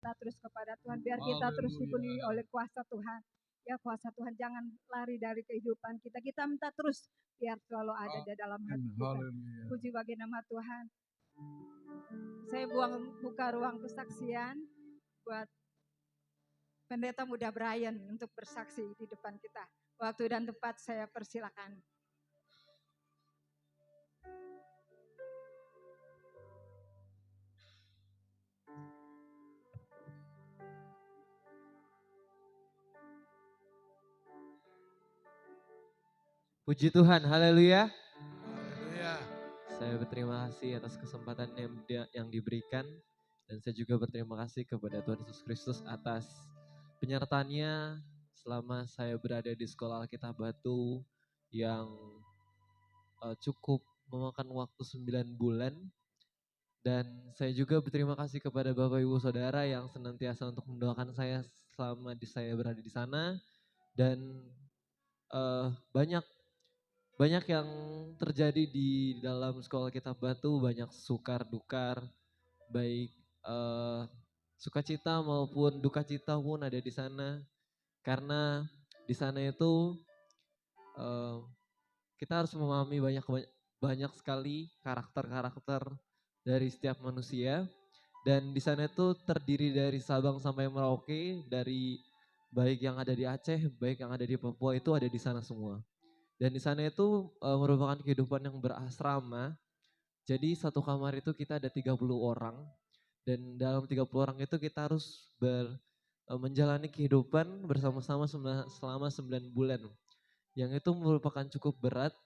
kita terus kepada Tuhan, biar kita terus dipenuhi oleh kuasa Tuhan. Ya kuasa Tuhan, jangan lari dari kehidupan kita. Kita minta terus biar selalu ada di dalam hati kita. Puji bagi nama Tuhan. Saya buka ruang kesaksian buat Pendeta Muda Brian untuk bersaksi di depan kita. Waktu dan tempat saya persilakan. Puji Tuhan, haleluya. Saya berterima kasih atas kesempatan yang diberikan. Dan saya juga berterima kasih kepada Tuhan Yesus Kristus atas penyertaannya selama saya berada di sekolah Alkitab Batu yang cukup memakan waktu 9 bulan. Dan saya juga berterima kasih kepada Bapak Ibu Saudara yang senantiasa untuk mendoakan saya selama saya berada di sana. Dan banyak yang terjadi di dalam sekolah Alkitab Batu, banyak sukar dukar, baik sukacita maupun duka cita pun ada di sana. Karena di sana itu kita harus memahami banyak sekali karakter-karakter dari setiap manusia. Dan di sana itu terdiri dari Sabang sampai Merauke, dari baik yang ada di Aceh, baik yang ada di Papua itu ada di sana semua. Dan di sana itu merupakan kehidupan yang berasrama. Jadi satu kamar itu kita ada 30 orang. Dan dalam 30 orang itu kita harus menjalani kehidupan bersama-sama selama 9 bulan. Yang itu merupakan cukup berat.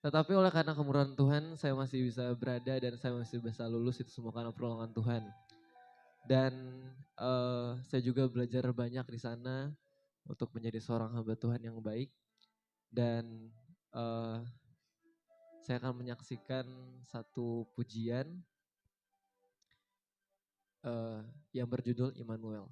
Tetapi oleh karena kemurahan Tuhan saya masih bisa berada dan saya masih bisa lulus, itu semua karena pertolongan Tuhan. Dan saya juga belajar banyak di sana untuk menjadi seorang hamba Tuhan yang baik. Dan saya akan menyaksikan satu pujian yang berjudul Immanuel.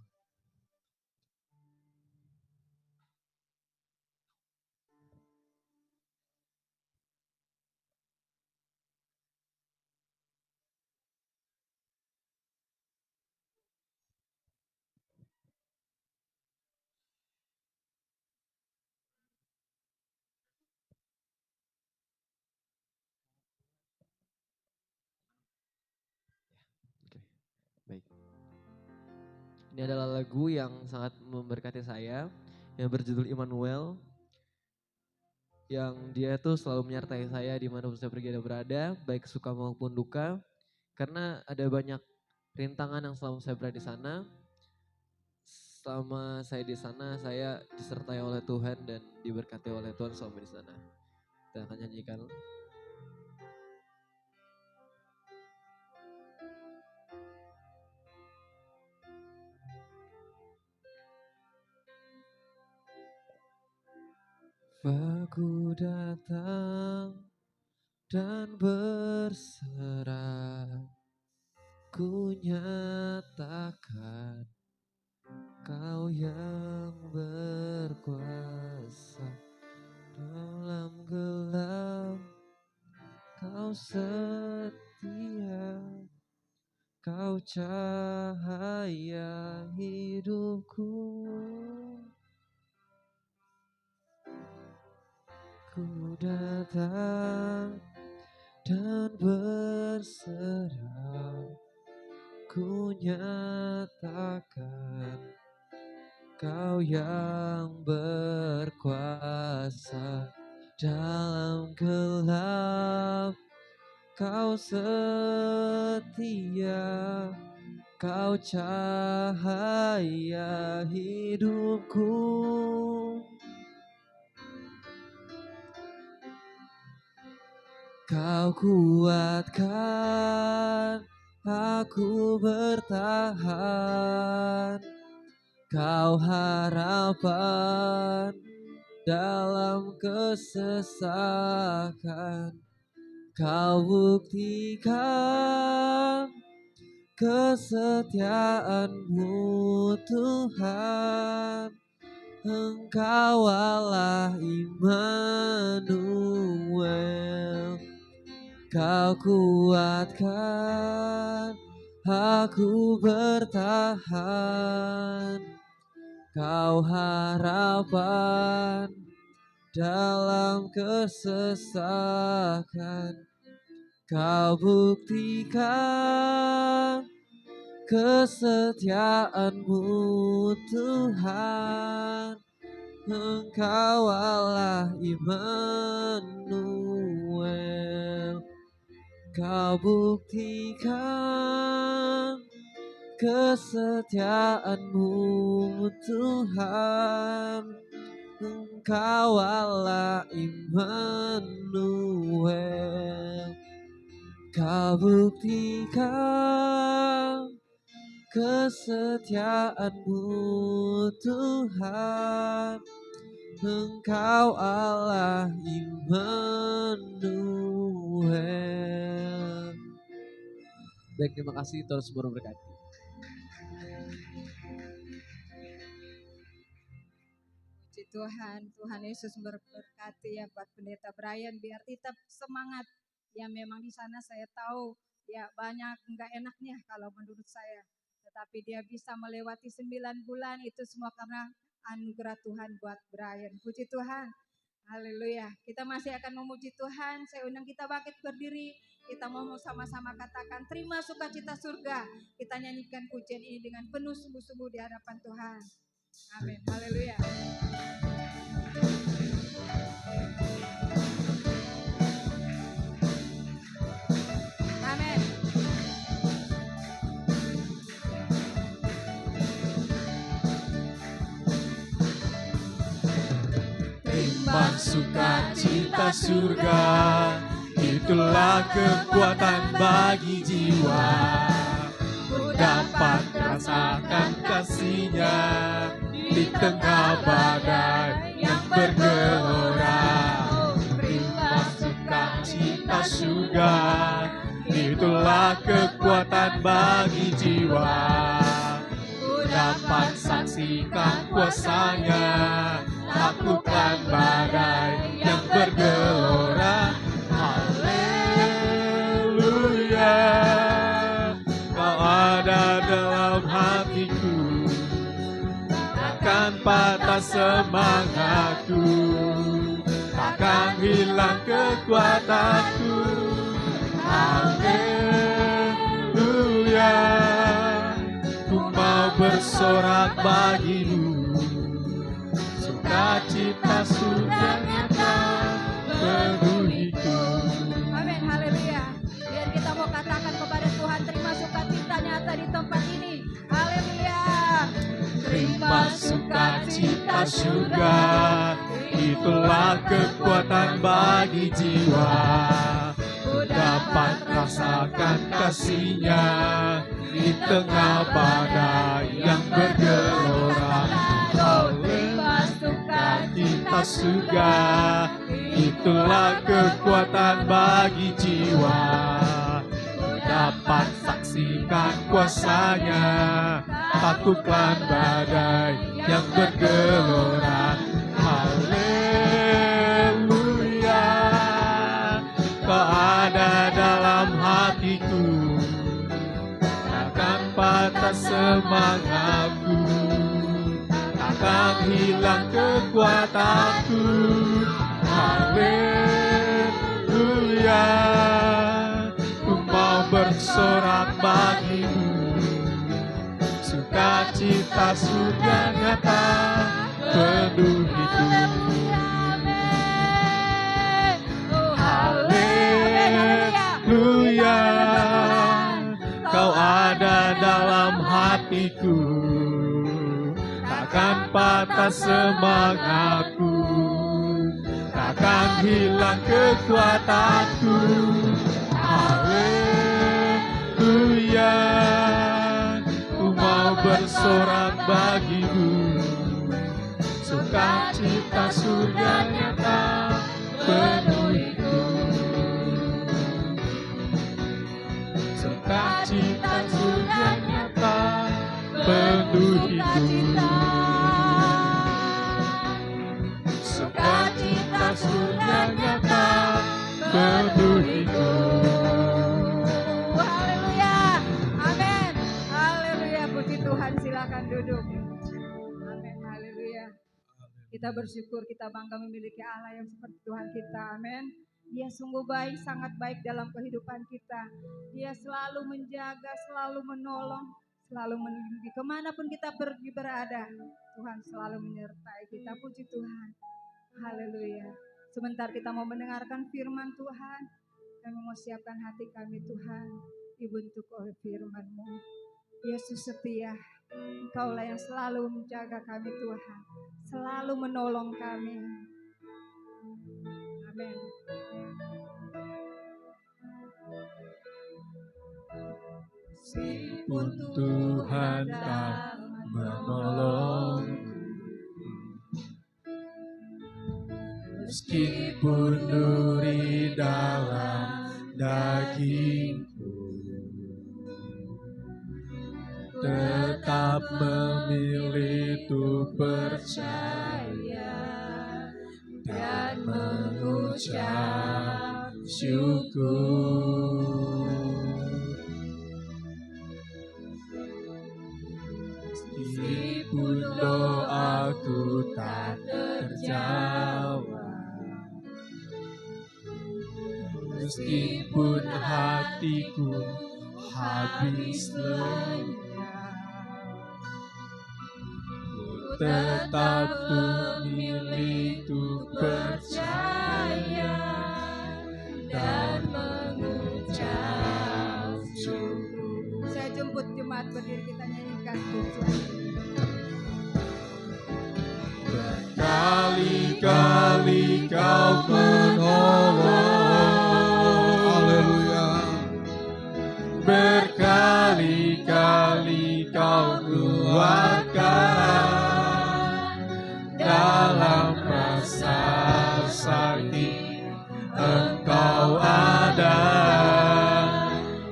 Oke, baik. Ini adalah lagu yang sangat memberkati saya, yang berjudul Immanuel, yang dia itu selalu menyertai saya dimanapun saya pergi dan berada, baik suka maupun duka. Karena ada banyak rintangan yang selama saya berada di sana. Selama saya di sana, saya disertai oleh Tuhan dan diberkati oleh Tuhan selama di sana. Kita akan nyanyikan. Aku datang dan berserah, ku nyatakan Kau yang berkuasa. Dalam gelap Kau setia, Kau cahaya hidupku. Ku datang dan berserah, ku nyatakan Kau yang berkuasa. Dalam gelap Kau setia, Kau cahaya hidupku. Kau kuatkan aku bertahan, Kau harapan dalam kesesakan. Kau buktikan kesetiaan-Mu Tuhan. Engkau Allah Immanuel. Kau kuatkan aku bertahan. Kau harapan dalam kesesakan, kau buktikan kesetiaan-Mu Tuhan. Engkau Allah Immanuel, kau buktikan kesetiaan-Mu Tuhan. Engkau Allah Immanuel, kau buktikan kesetiaan-Mu Tuhan. Engkau Allah Immanuel. Baik, terima kasih, terus berkati. Puji Tuhan, Tuhan Yesus berkati ya buat Pendeta Brian, biar tetap semangat. Ya memang di sana saya tahu ya banyak enggak enaknya kalau menurut saya. Tetapi dia bisa melewati 9 bulan, itu semua karena anugerah Tuhan buat Brian. Puji Tuhan. Haleluya. Kita masih akan memuji Tuhan. Saya undang kita bangkit berdiri. Kita mau sama-sama katakan terima sukacita surga. Kita nyanyikan pujian ini dengan penuh sungguh-sungguh di hadapan Tuhan. Amin. Haleluya. Amin. Terima sukacita surga, itulah kekuatan bagi jiwa. Ku dapat rasakan kasih-Nya di tengah badai yang bergelora. Terima sukacita surga, itulah kekuatan bagi jiwa. Ku dapat saksikan kuasa-Nya, taklukkan badai yang bergelora. Haleluya, Kau ada dalam hatiku, takkan patah semangatku, takkan hilang kekuatanku. Haleluya, ku mau bersorak bagimu, sukacita surga nyata penuhiku. Amin, haleluya. Biar kita mau katakan kepada Tuhan, terima sukacita nyata di tempat ini. Haleluya. Terima sukacita surga, itulah kekuatan bagi jiwa. Ku dapat rasakan kasih-Nya di tengah badai yang bergelora. Sukacita surga, itulah kekuatan bagi jiwa. Ku dapat saksikan kuasa-Nya, taklukkan badai yang bergelora. Haleluya, Kau ada dalam hatiku, takkan patah semangatku, takkan hilang kekuatanku. Haleluya, ku mau bersorak bagimu, sukacita surga nyata penuhiku. Haleluya, Kau ada dalam hatiku, takkan patah semangatku, takkan hilang kekuatanku. Haleluya, ku mau bersorak bagimu, sukacita surga nyata penuhiku. Sukacita surga nyata penuhiku. Sukacita surga nyata penuhiku. Haleluya. Amin. Kita bersyukur, kita bangga memiliki Allah yang seperti Tuhan kita. Amin. Dia sungguh baik, sangat baik dalam kehidupan kita. Dia selalu menjaga, selalu menolong, selalu melindungi. Kemanapun kita pergi berada, Tuhan selalu menyertai kita. Puji Tuhan. Haleluya. Sebentar kita mau mendengarkan firman Tuhan. Kami mau siapkan hati kami Tuhan, dibentuk oleh firman-Mu. Yesus setia, Engkaulah yang selalu menjaga kami Tuhan, selalu menolong kami. Amin. Meskipun Tuhan tak menolong, meskipun duri dalam dagingku, tetap memilih untuk percaya dan mengucap syukur. Meskipun doaku tak terjawab, meskipun hatiku habis lenyap, tetap memilih untuk percaya dan mengucap syukur. Saya jemput jemaat berdiri, kita nyanyikan pujian. Berkali-kali Kau menolong, haleluya. Berkali-kali Kau kuatkan, dalam masa sakit Engkau ada,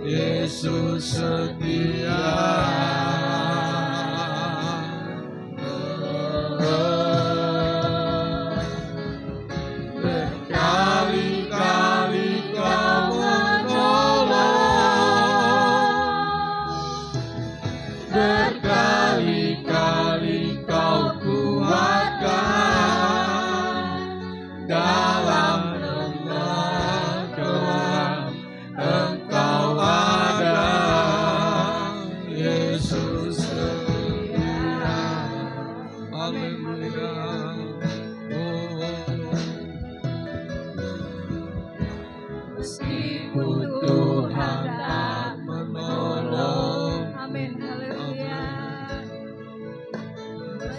Yesus setia.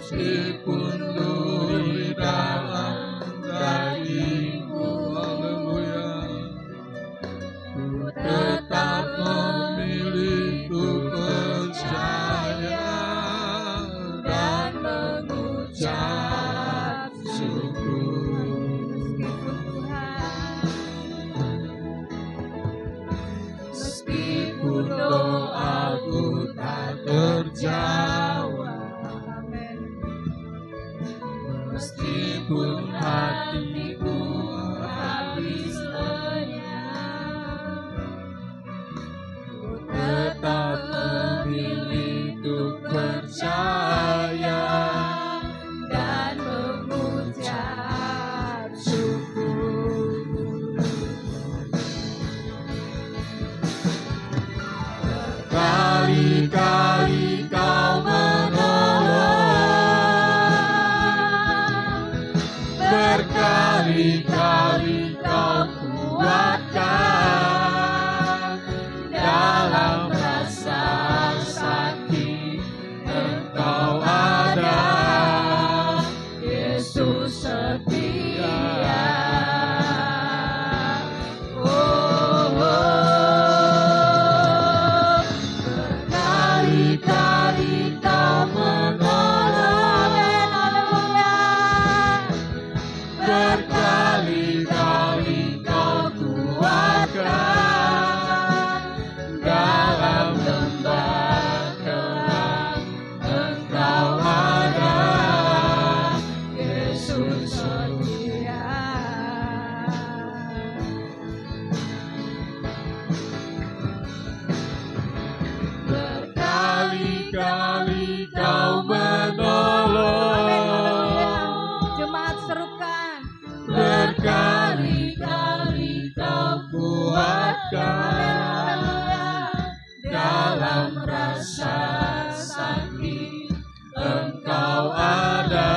Meskipun duri dalam dagingku, haleluya, ku tetap memilih untuk percaya dan mengucap syukur. Meskipun doaku tak terjawab, meskipun hatiku habis lenyap, ku tetap memilih untuk percaya dan mengucap syukur. Berkali-kali Kau berkali-kali Kau kuatkan, dalam rasa sakit Engkau ada, Yesus setia. Oh, berkali-kali dalam rasa sakit Engkau ada.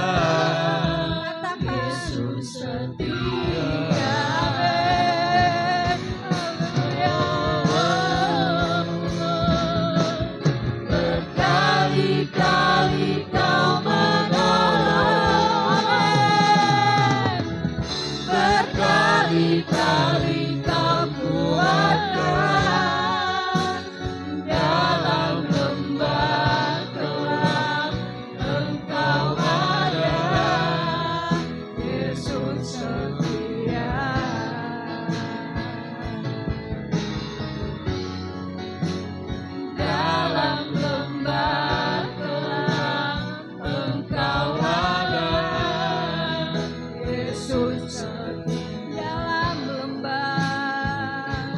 Yesus setia. Berkali-kali Kau menolong, berkali-kali Kau kuatkan. Dalam lembah gelap Engkau ada. Yesus setia. Dalam lembah gelap Engkau ada. Yesus setia. Dalam lembah,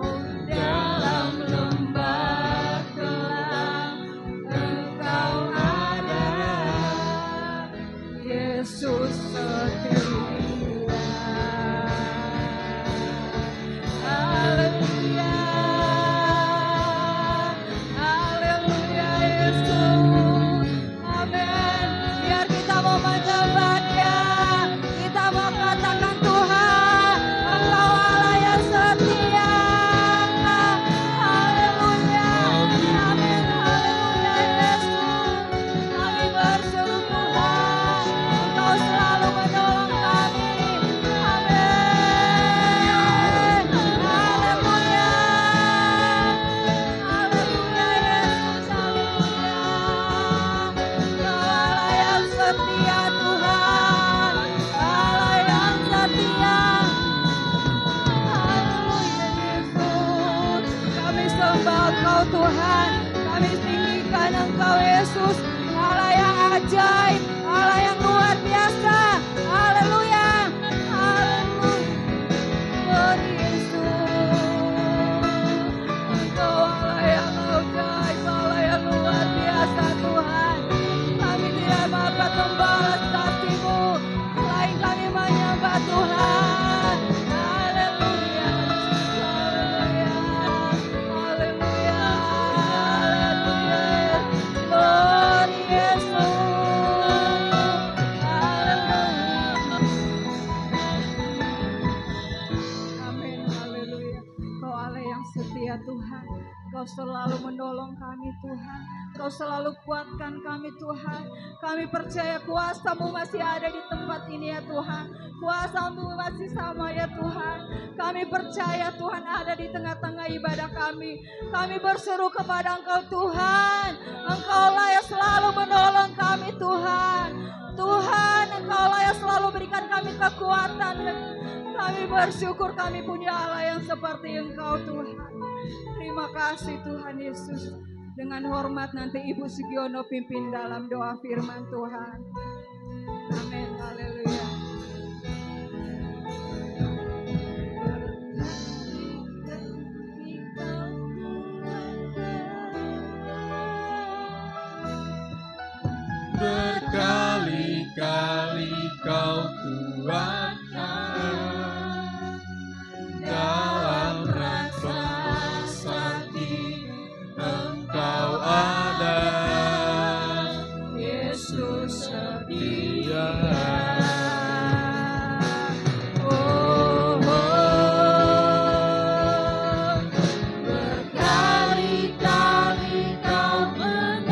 oh dalam lembah gelap Engkau ada. Yesus setia. Haleluya, haleluya Yesus. Amin. Biar kita mau menyembah Dia, kita mau katakan Tuhan, Engkau Allah yang setia. Haleluya, amin, haleluya Yesus. Kami bersyukur Tuhan, Engkau selalu menolong kami. Amin. Haleluya, haleluya Yesus, haleluya. Engkau Allah yang setia Tuhan, Allah yang setia. Haleluya Yesus. Kami sembah Engkau Tuhan, kami tinggikan Engkau Yesus, Allah yang ajaib, Allah yang luar biasa. Haleluya, haleluya. Tuhan Yesus, Engkau Allah yang ajaib, Allah yang luar biasa Tuhan. Kami tidak dapat membalas kasih-Mu, selain kami menyembah Tuhan. Haleluya, haleluya, haleluya, haleluya. Tuhan Yesus, haleluya. Amin, haleluya. Kau Allah yang setia Tuhan, Kau selalu menolong kami Tuhan, Kau selalu kuatkan kami Tuhan. Kami percaya kuasa-Mu masih ada di tempat ini ya Tuhan, kuasa-Mu masih sama ya Tuhan. Kami percaya Tuhan ada di tengah-tengah ibadah kami. Kami berseru kepada Engkau Tuhan, Engkau lah yang selalu menolong kami Tuhan. Tuhan, Engkau lah yang selalu berikan kami kekuatan. Kami bersyukur kami punya Allah yang seperti Engkau Tuhan. Terima kasih Tuhan Yesus. Dengan hormat nanti Ibu Sugiono pimpin dalam doa firman Tuhan. Amin, haleluya. Berkali-kali Kau kuatkan. Dalam rasa sakit Engkau ada. Yesus setia. Berkali-kali Kau menolong,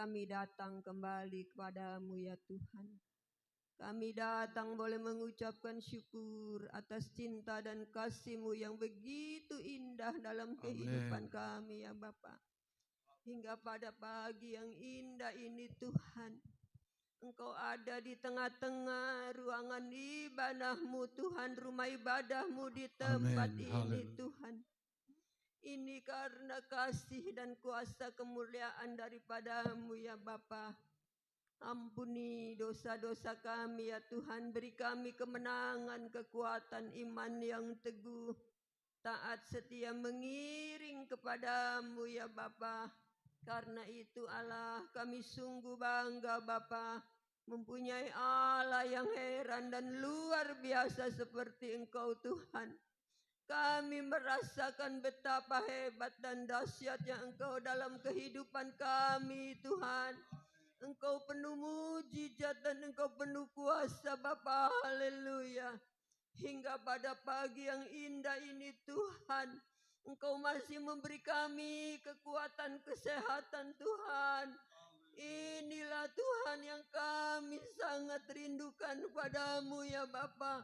kami datang kembali kepadamu ya Tuhan. Kami datang boleh mengucapkan syukur atas cinta dan kasih-Mu yang begitu indah dalam kehidupan kami ya Bapa. Hingga pada pagi yang indah ini Tuhan, Engkau ada di tengah-tengah ruangan ibadah-Mu Tuhan, rumah ibadah-Mu di tempat ini Tuhan. Ini karena kasih dan kuasa kemuliaan daripada-Mu ya Bapa. Ampuni dosa-dosa kami ya Tuhan, beri kami kemenangan, kekuatan iman yang teguh, taat setia mengiring kepadamu ya Bapa. Karena itu Allah, kami sungguh bangga Bapa, mempunyai Allah yang heran dan luar biasa seperti Engkau Tuhan. Kami merasakan betapa hebat dan dahsyatnya Engkau dalam kehidupan kami Tuhan. Engkau penuh mujizat dan Engkau penuh kuasa Bapa, haleluya. Hingga pada pagi yang indah ini Tuhan, Engkau masih memberi kami kekuatan, kesehatan Tuhan. Inilah Tuhan yang kami sangat rindukan padamu ya Bapa.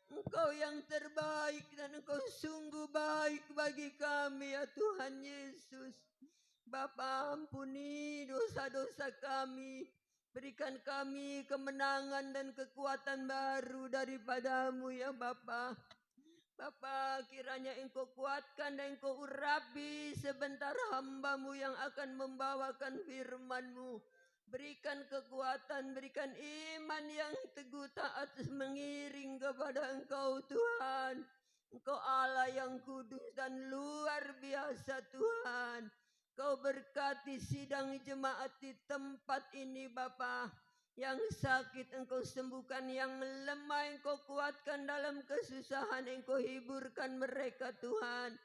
Engkau yang terbaik dan Engkau sungguh baik bagi kami ya Tuhan Yesus. Bapa, ampuni dosa-dosa kami. Berikan kami kemenangan dan kekuatan baru daripada-Mu ya Bapa. Bapa, kiranya Engkau kuatkan dan Engkau urapi sebentar hamba-Mu yang akan membawakan firman-Mu. Berikan kekuatan, berikan iman yang teguh taat mengiring kepada Engkau Tuhan. Engkau Allah yang kudus dan luar biasa Tuhan. Kau berkati sidang jemaat di tempat ini Bapa. Yang sakit Engkau sembuhkan, yang lemah Engkau kuatkan, dalam kesusahan Engkau hiburkan mereka Tuhan.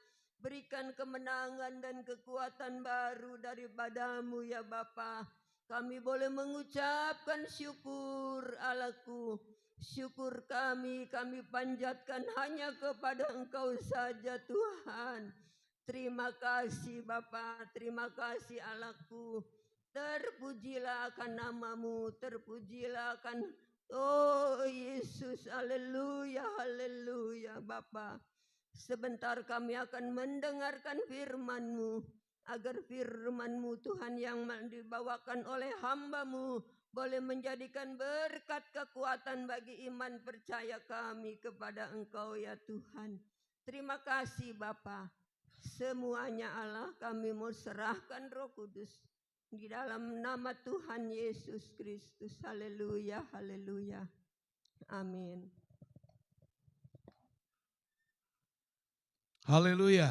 Berikan kemenangan dan kekuatan baru daripada-Mu ya Bapa. Kami boleh mengucapkan syukur Allahku. Syukur kami panjatkan hanya kepada Engkau saja Tuhan. Terima kasih Bapa, terima kasih Allahku. Terpujilah akan nama-Mu, terpujilah akan Yesus, haleluya, haleluya Bapa. Sebentar kami akan mendengarkan firman-Mu, agar firman-Mu Tuhan yang dibawakan oleh hamba-Mu boleh menjadikan berkat kekuatan bagi iman percaya kami kepada Engkau ya Tuhan. Terima kasih Bapa. Semuanya Allah kami mau serahkan Roh Kudus di dalam nama Tuhan Yesus Kristus. Haleluya, haleluya. Amin. Haleluya.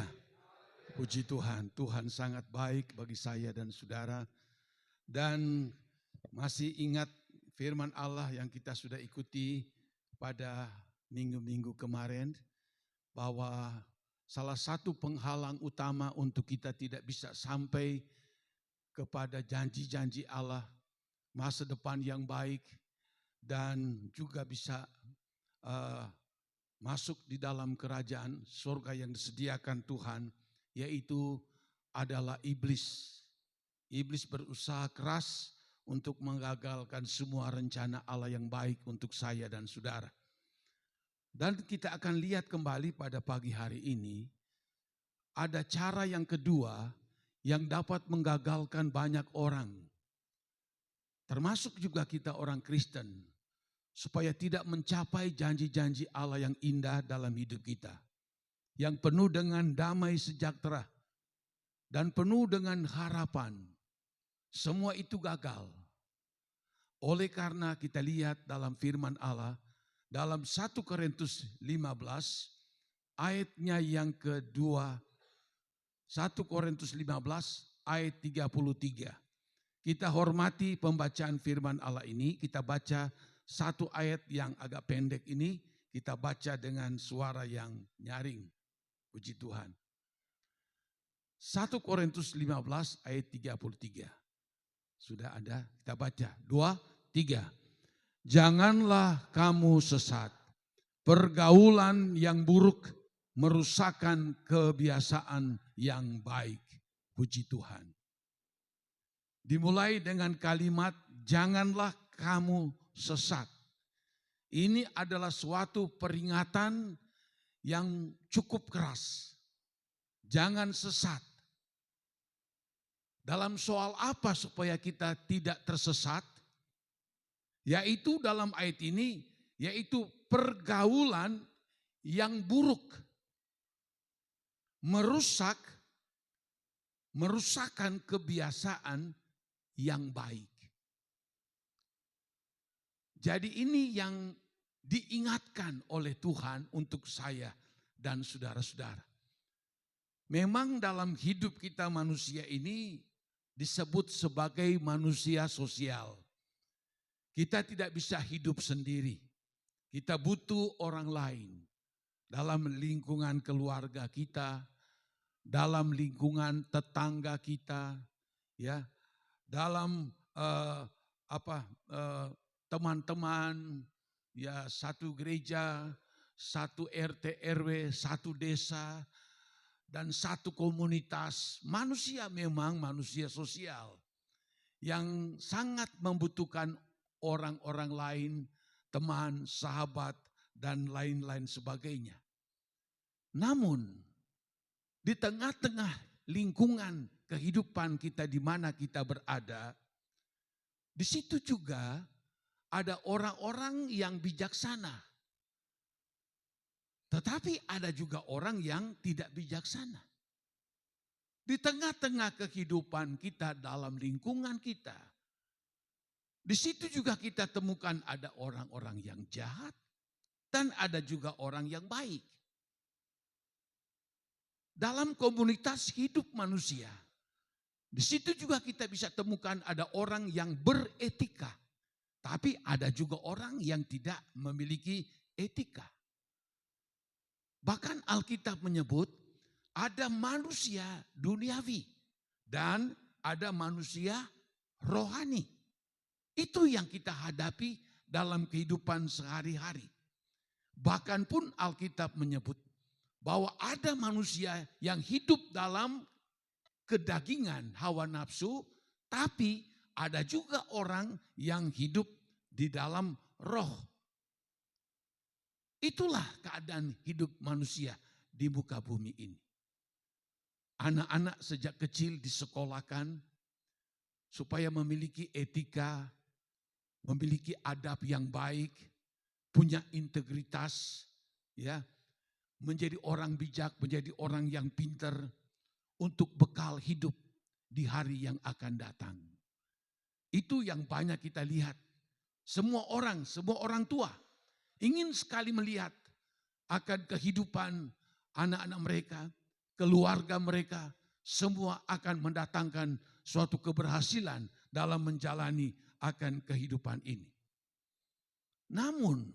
Puji Tuhan, Tuhan sangat baik bagi saya dan saudara. Dan masih ingat firman Allah yang kita sudah ikuti pada minggu-minggu kemarin, bahwa salah satu penghalang utama untuk kita tidak bisa sampai kepada janji-janji Allah, masa depan yang baik, dan juga bisa masuk di dalam kerajaan surga yang disediakan Tuhan, yaitu adalah iblis. Iblis berusaha keras untuk menggagalkan semua rencana Allah yang baik untuk saya dan saudara. Dan kita akan lihat kembali pada pagi hari ini, ada cara yang kedua yang dapat menggagalkan banyak orang, termasuk juga kita orang Kristen, supaya tidak mencapai janji-janji Allah yang indah dalam hidup kita, yang penuh dengan damai sejahtera dan penuh dengan harapan. Semua itu gagal. Oleh karena kita lihat dalam firman Allah, dalam 1 Korintus 15 ayatnya yang kedua, 1 Korintus 15 ayat 33. Kita hormati pembacaan firman Allah ini, kita baca satu ayat yang agak pendek ini, kita baca dengan suara yang nyaring. Puji Tuhan. 1 Korintus 15 ayat 33. Sudah ada, kita baca. 2, 3. Janganlah kamu sesat. Pergaulan yang buruk merusakkan kebiasaan yang baik. Puji Tuhan. Dimulai dengan kalimat, janganlah kamu sesat. Ini adalah suatu peringatan yang cukup keras. Jangan sesat. Dalam soal apa supaya kita tidak tersesat? Yaitu dalam ayat ini, yaitu pergaulan yang buruk. Merusakkan kebiasaan yang baik. Jadi ini yang diingatkan oleh Tuhan untuk saya dan saudara-saudara. Memang dalam hidup kita manusia ini disebut sebagai manusia sosial. Kita tidak bisa hidup sendiri. Kita butuh orang lain dalam lingkungan keluarga kita, dalam lingkungan tetangga kita, ya, dalam teman-teman, ya, satu gereja, satu RT RW, satu desa, dan satu komunitas. Manusia memang manusia sosial yang sangat membutuhkan orang-orang lain, teman, sahabat, dan lain-lain sebagainya. Namun, di tengah-tengah lingkungan kehidupan kita di mana kita berada, di situ juga ada orang-orang yang bijaksana. Tetapi ada juga orang yang tidak bijaksana. Di tengah-tengah kehidupan kita dalam lingkungan kita, di situ juga kita temukan ada orang-orang yang jahat dan ada juga orang yang baik. Dalam komunitas hidup manusia, di situ juga kita bisa temukan ada orang yang beretika. Tapi ada juga orang yang tidak memiliki etika. Bahkan Alkitab menyebut ada manusia duniawi dan ada manusia rohani. Itu yang kita hadapi dalam kehidupan sehari-hari. Bahkan pun Alkitab menyebut bahwa ada manusia yang hidup dalam kedagingan hawa nafsu, tapi ada juga orang yang hidup di dalam roh. Itulah keadaan hidup manusia di muka bumi ini. Anak-anak sejak kecil disekolahkan supaya memiliki etika, memiliki adab yang baik, punya integritas, ya, menjadi orang bijak, menjadi orang yang pintar untuk bekal hidup di hari yang akan datang. Itu yang banyak kita lihat. Semua orang tua ingin sekali melihat akan kehidupan anak-anak mereka, keluarga mereka, semua akan mendatangkan suatu keberhasilan dalam menjalani akan kehidupan ini. Namun,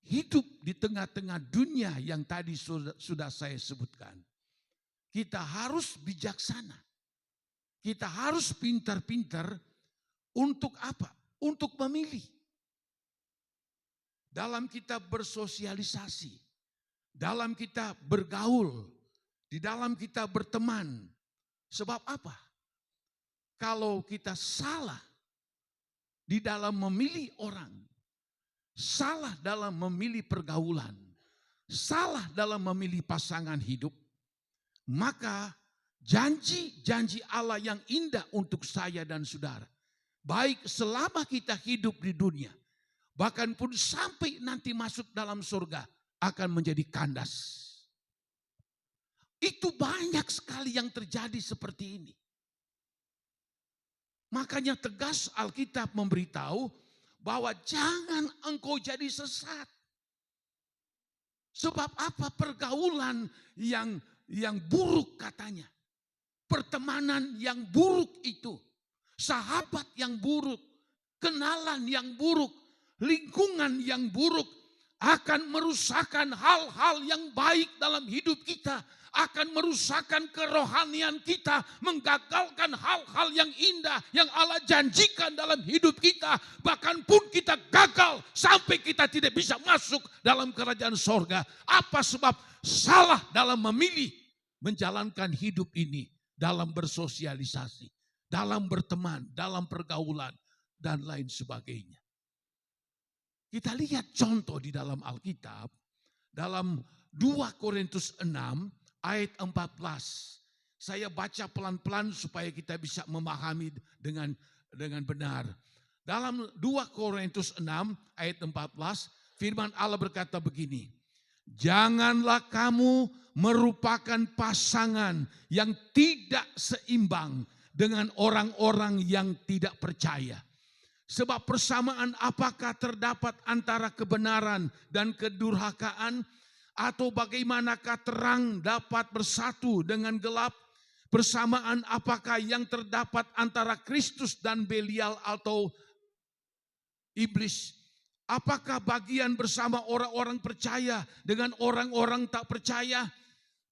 hidup di tengah-tengah dunia yang tadi sudah saya sebutkan, kita harus bijaksana. Kita harus pintar-pintar untuk apa? Untuk memilih. Dalam kita bersosialisasi, dalam kita bergaul, di dalam kita berteman. Sebab apa? Kalau kita salah di dalam memilih orang, salah dalam memilih pergaulan, salah dalam memilih pasangan hidup, maka janji-janji Allah yang indah untuk saya dan saudara, baik selama kita hidup di dunia, bahkan pun sampai nanti masuk dalam surga, akan menjadi kandas. Itu banyak sekali yang terjadi seperti ini. Makanya tegas Alkitab memberitahu bahwa jangan engkau jadi sesat. Sebab apa? Pergaulan yang buruk katanya. Pertemanan yang buruk itu. Sahabat yang buruk. Kenalan yang buruk. Lingkungan yang buruk. Akan merusakkan hal-hal yang baik dalam hidup kita. Akan merusakkan kerohanian kita. Menggagalkan hal-hal yang indah yang Allah janjikan dalam hidup kita. Bahkan pun kita gagal sampai kita tidak bisa masuk dalam kerajaan sorga. Apa sebab? Salah dalam memilih menjalankan hidup ini dalam bersosialisasi. dalam berteman, dalam pergaulan, dan lain sebagainya. Kita lihat contoh di dalam Alkitab, dalam 2 Korintus 6 ayat 14. Saya baca pelan-pelan supaya kita bisa memahami dengan benar. Dalam 2 Korintus 6 ayat 14, firman Allah berkata begini, janganlah kamu merupakan pasangan yang tidak seimbang dengan orang-orang yang tidak percaya. Sebab persamaan apakah terdapat antara kebenaran dan kedurhakaan? Atau bagaimanakah terang dapat bersatu dengan gelap? Persamaan apakah yang terdapat antara Kristus dan Belial atau iblis? Apakah bagian bersama orang-orang percaya dengan orang-orang tak percaya?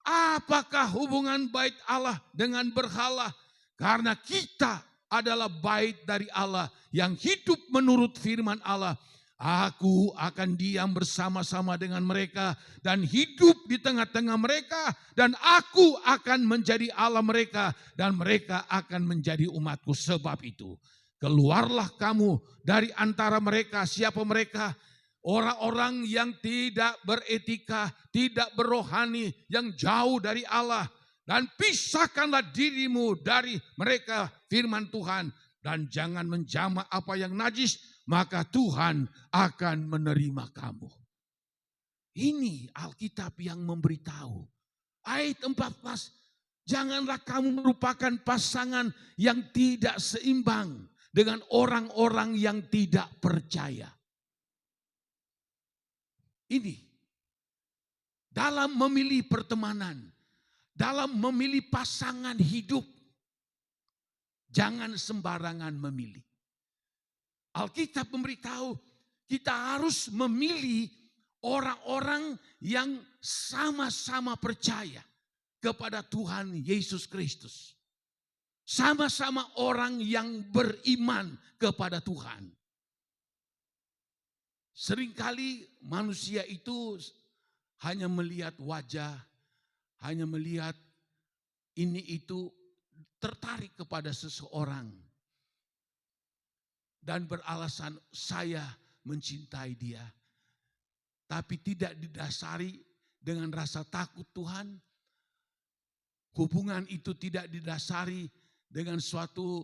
Apakah hubungan bait Allah dengan berhala? Karena kita adalah bait dari Allah yang hidup menurut firman Allah. Aku akan diam bersama-sama dengan mereka dan hidup di tengah-tengah mereka, dan aku akan menjadi Allah mereka dan mereka akan menjadi umatku. Sebab itu keluarlah kamu dari antara mereka. Siapa mereka? Orang-orang yang tidak beretika, tidak berohani, yang jauh dari Allah. Dan pisahkanlah dirimu dari mereka, firman Tuhan. Dan jangan menjamah apa yang najis, maka Tuhan akan menerima kamu. Ini Alkitab yang memberitahu. Ayat 14, janganlah kamu merupakan pasangan yang tidak seimbang dengan orang-orang yang tidak percaya. Ini dalam memilih pertemanan, dalam memilih pasangan hidup, jangan sembarangan memilih. Alkitab memberitahu kita harus memilih orang-orang yang sama-sama percaya kepada Tuhan Yesus Kristus. Sama-sama orang yang beriman kepada Tuhan. Seringkali manusia itu hanya melihat wajah, hanya melihat ini itu, tertarik kepada seseorang. Dan beralasan saya mencintai dia. Tapi tidak didasari dengan rasa takut Tuhan. Hubungan itu tidak didasari dengan suatu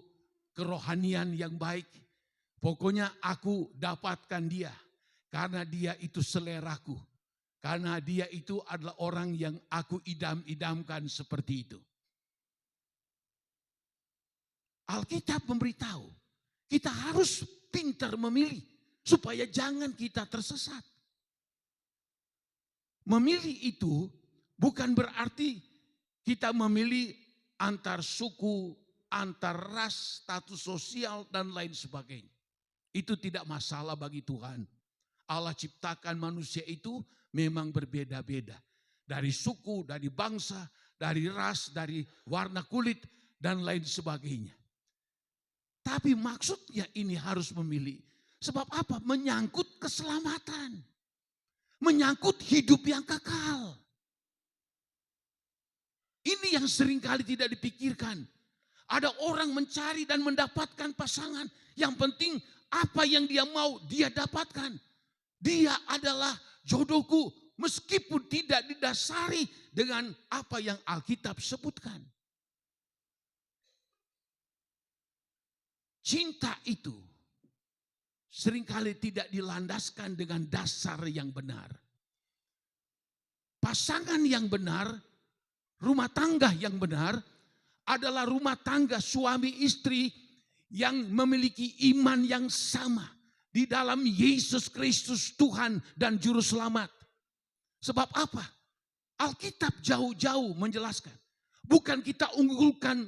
kerohanian yang baik. Pokoknya aku dapatkan dia. Karena dia itu seleraku. Karena dia itu adalah orang yang aku idam-idamkan seperti itu. Alkitab memberitahu, kita harus pintar memilih supaya jangan kita tersesat. Memilih itu bukan berarti kita memilih antar suku, antar ras, status sosial, dan lain sebagainya. Itu tidak masalah bagi Tuhan. Allah ciptakan manusia itu memang berbeda-beda. Dari suku, dari bangsa, dari ras, dari warna kulit, dan lain sebagainya. Tapi maksudnya ini harus memilih. Sebab apa? Menyangkut keselamatan. Menyangkut hidup yang kekal. Ini yang seringkali tidak dipikirkan. Ada orang mencari dan mendapatkan pasangan. Yang penting apa yang dia mau dia dapatkan. Dia adalah jodohku meskipun tidak didasari dengan apa yang Alkitab sebutkan. Cinta itu seringkali tidak dilandaskan dengan dasar yang benar. Pasangan yang benar, rumah tangga yang benar adalah rumah tangga suami istri yang memiliki iman yang sama di dalam Yesus Kristus Tuhan dan Juru Selamat. Sebab apa? Alkitab jauh-jauh menjelaskan. Bukan kita unggulkan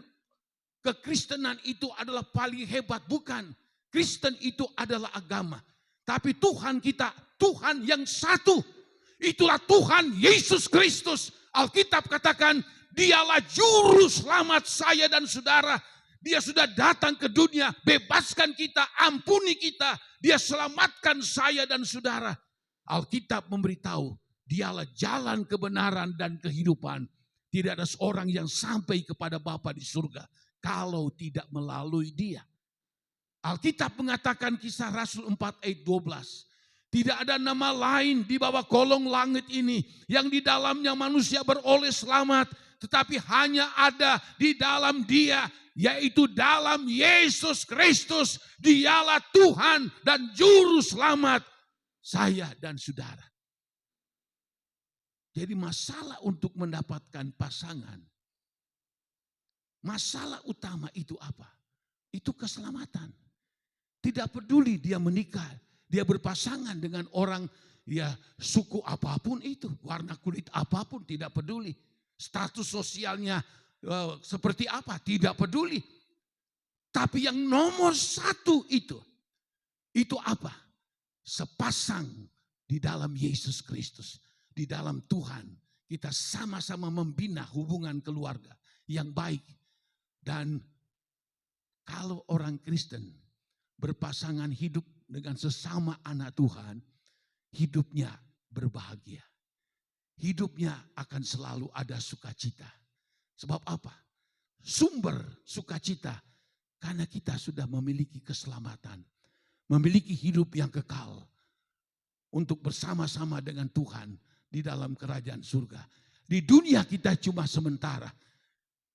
kekristenan itu adalah paling hebat. Bukan. Kristen itu adalah agama. Tapi Tuhan kita, Tuhan yang satu. Itulah Tuhan Yesus Kristus. Alkitab katakan, dialah Juru Selamat saya dan saudara. Dia sudah datang ke dunia, bebaskan kita, ampuni kita. Dia selamatkan saya dan saudara. Alkitab memberitahu, dialah jalan kebenaran dan kehidupan. Tidak ada seorang yang sampai kepada Bapa di surga kalau tidak melalui dia. Alkitab mengatakan Kisah Rasul 4 ayat 12. Tidak ada nama lain di bawah kolong langit ini yang di dalamnya manusia beroleh selamat. Tetapi hanya ada di dalam dia, yaitu dalam Yesus Kristus. Dialah Tuhan dan Juru Selamat saya dan saudara. Jadi masalah untuk mendapatkan pasangan, masalah utama itu apa? Itu keselamatan. Tidak peduli dia menikah, dia berpasangan dengan orang ya suku apapun itu, warna kulit apapun tidak peduli. Status sosialnya seperti apa, tidak peduli. Tapi yang nomor satu itu apa? Sepasang di dalam Yesus Kristus, di dalam Tuhan. Kita sama-sama membina hubungan keluarga yang baik. Dan kalau orang Kristen berpasangan hidup dengan sesama anak Tuhan, hidupnya berbahagia. Hidupnya akan selalu ada sukacita. Sebab apa? Sumber sukacita karena kita sudah memiliki keselamatan, memiliki hidup yang kekal untuk bersama-sama dengan Tuhan di dalam kerajaan surga. Di dunia kita cuma sementara.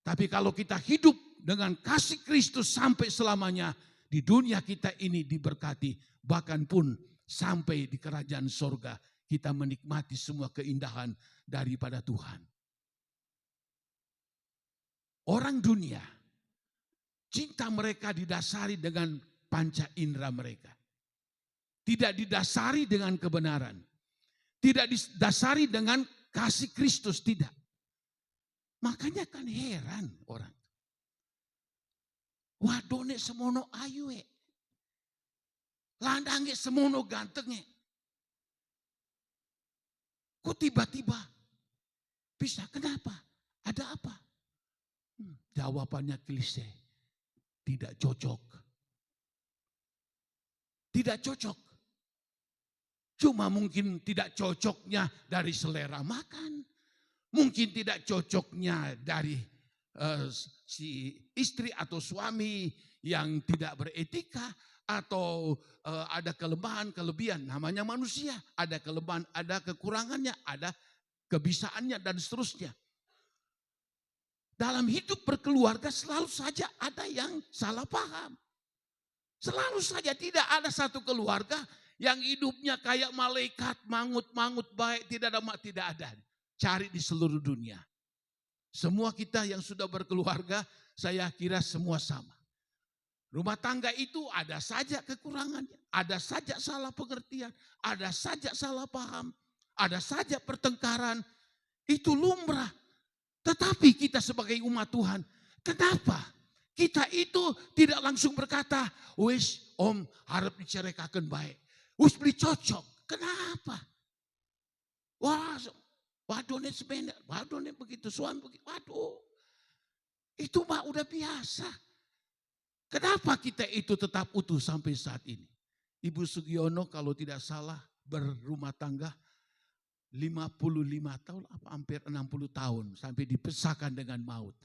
Tapi kalau kita hidup dengan kasih Kristus sampai selamanya, di dunia kita ini diberkati, bahkan pun sampai di kerajaan surga kita menikmati semua keindahan daripada Tuhan. Orang dunia, cinta mereka didasari dengan panca indera mereka. Tidak didasari dengan kebenaran. Tidak didasari dengan kasih Kristus, tidak. Makanya kan heran orang. Wadone semono ayu landange semono gantenge. Kok tiba-tiba bisa, kenapa? Ada apa? Jawabannya klise. Tidak cocok. Tidak cocok. Cuma mungkin tidak cocoknya dari selera makan. Mungkin tidak cocoknya dari si istri atau suami yang tidak beretika, atau ada kelemahan, kelebihan, namanya manusia, ada kelemahan, ada kekurangannya, ada kebisaannya dan seterusnya. Dalam hidup berkeluarga selalu saja ada yang salah paham. Selalu saja tidak ada satu keluarga yang hidupnya kayak malaikat, mangut-mangut baik, tidak ada. Cari di seluruh dunia. Semua kita yang sudah berkeluarga, saya kira semua sama. Rumah tangga itu ada saja kekurangannya, ada saja salah pengertian, ada saja salah paham, ada saja pertengkaran. Itu lumrah. Tetapi kita sebagai umat Tuhan, kenapa kita itu tidak langsung berkata, wis om harap diceritakan baik, wis beli cocok. Kenapa? Wah, wadone sependek, wadone begitu, suami begitu, waduh. Itu mah udah biasa. Kenapa kita itu tetap utuh sampai saat ini? Ibu Sugiono kalau tidak salah berumah tangga 55 tahun, hampir 60 tahun sampai dipisahkan dengan maut.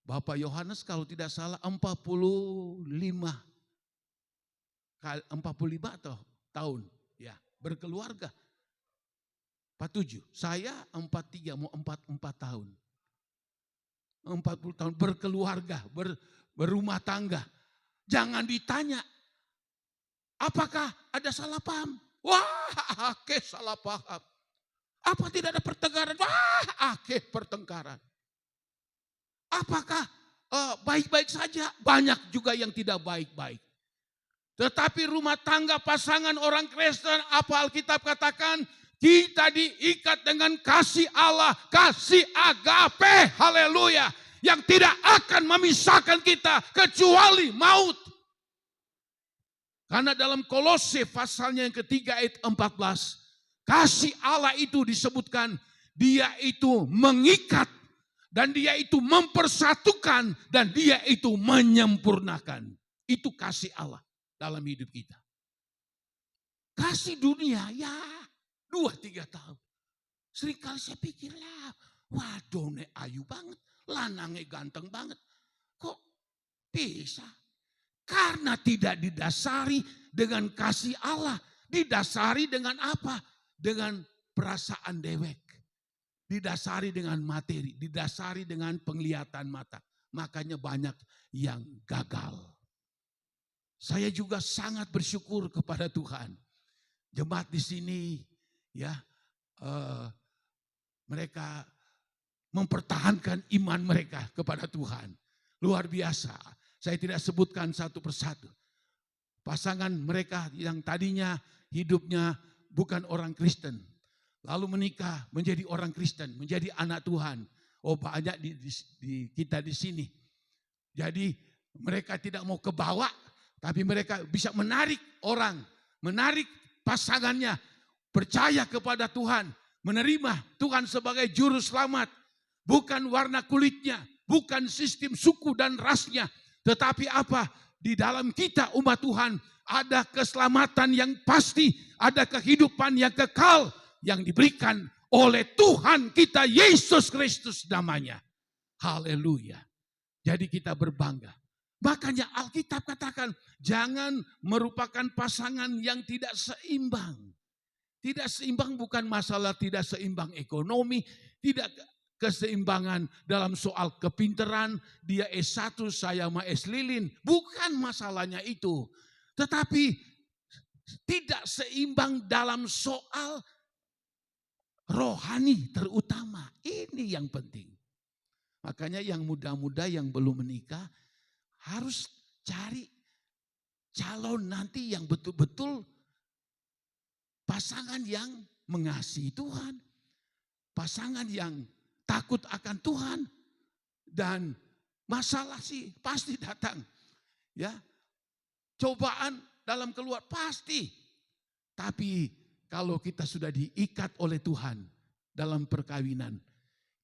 Bapak Yohanes kalau tidak salah 45 tahun ya berkeluarga. 47, saya 43 mau 44 tahun. 40 tahun berkeluarga, berumah tangga. Jangan ditanya, apakah ada salah paham? Wah, salah paham. Apa tidak ada pertengkaran? Wah, pertengkaran. Apakah baik-baik saja? Banyak juga yang tidak baik-baik. Tetapi rumah tangga pasangan orang Kristen, apa Alkitab katakan? Kita diikat dengan kasih Allah, kasih agape, haleluya. Yang tidak akan memisahkan kita kecuali maut. Karena dalam Kolose pasalnya yang ketiga ayat 14, kasih Allah itu disebutkan, dia itu mengikat, dan dia itu mempersatukan, dan dia itu menyempurnakan. Itu kasih Allah dalam hidup kita. Kasih dunia, ya 2-3 tahun. Seringkali saya pikir lah, waduh ne ayu banget, lanangnya ganteng banget. Kok bisa? Karena tidak didasari dengan kasih Allah. Didasari dengan apa? Dengan perasaan dewek. Didasari dengan materi. Didasari dengan penglihatan mata. Makanya banyak yang gagal. Saya juga sangat bersyukur kepada Tuhan. Jemaat di sini ya mereka mempertahankan iman mereka kepada Tuhan. Luar biasa. Saya tidak sebutkan satu persatu. Pasangan mereka yang tadinya hidupnya bukan orang Kristen. Lalu menikah menjadi orang Kristen, menjadi anak Tuhan. Oh, banyak di kita di sini. Jadi mereka tidak mau ke bawah, tapi mereka bisa menarik orang, menarik pasangannya, percaya kepada Tuhan, menerima Tuhan sebagai juru selamat. Bukan warna kulitnya, bukan sistem suku dan rasnya, tetapi apa? Di dalam kita umat Tuhan ada keselamatan yang pasti, ada kehidupan yang kekal yang diberikan oleh Tuhan kita Yesus Kristus namanya. Haleluya. Jadi kita berbangga. Makanya Alkitab katakan jangan merupakan pasangan yang tidak seimbang. Tidak seimbang bukan masalah tidak seimbang ekonomi, tidak keseimbangan dalam soal kepintaran, dia S1, saya mah S lilin. Bukan masalahnya itu. Tetapi tidak seimbang dalam soal rohani terutama. Ini yang penting. Makanya yang muda-muda yang belum menikah harus cari calon nanti yang betul-betul pasangan yang mengasihi Tuhan. Pasangan yang takut akan Tuhan. Dan masalah sih pasti datang. Ya, cobaan dalam keluar pasti. Tapi kalau kita sudah diikat oleh Tuhan dalam perkawinan,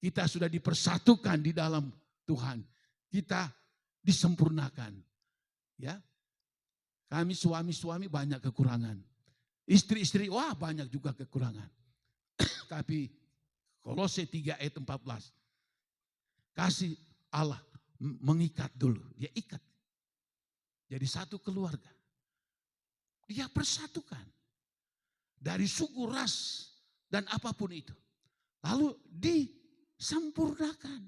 kita sudah dipersatukan di dalam Tuhan, kita disempurnakan. Ya, kami suami-suami banyak kekurangan. Istri-istri, wah banyak juga kekurangan. Tapi Kolose 3 ayat 14. Kasih Allah mengikat dulu. Dia ikat. Jadi satu keluarga. Dia persatukan. Dari suku, ras, dan apapun itu. Lalu disempurnakan.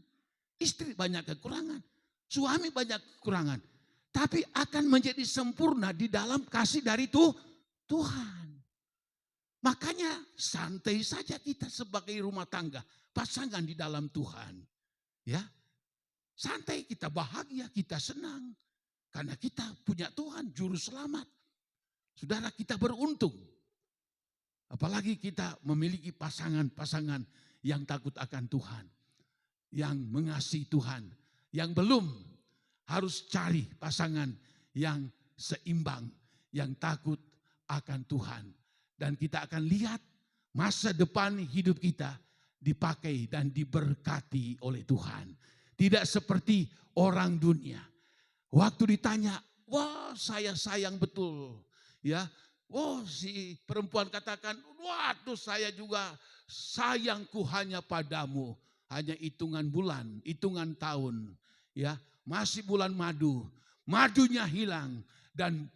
Istri banyak kekurangan. Suami banyak kekurangan. Tapi akan menjadi sempurna di dalam kasih dari Tuhan. Makanya santai saja kita sebagai rumah tangga, pasangan di dalam Tuhan. Ya, santai, kita bahagia, kita senang. Karena kita punya Tuhan, juru selamat. Saudara, kita beruntung. Apalagi kita memiliki pasangan-pasangan yang takut akan Tuhan. Yang mengasihi Tuhan. Yang belum, harus cari pasangan yang seimbang. Yang takut akan Tuhan. Dan kita akan lihat masa depan hidup kita dipakai dan diberkati oleh Tuhan. Tidak seperti orang dunia. Waktu ditanya, wah saya sayang betul. Ya, oh si perempuan katakan, waduh saya juga sayangku hanya padamu. Hanya hitungan bulan, hitungan tahun. Ya, masih bulan madu. Madunya hilang dan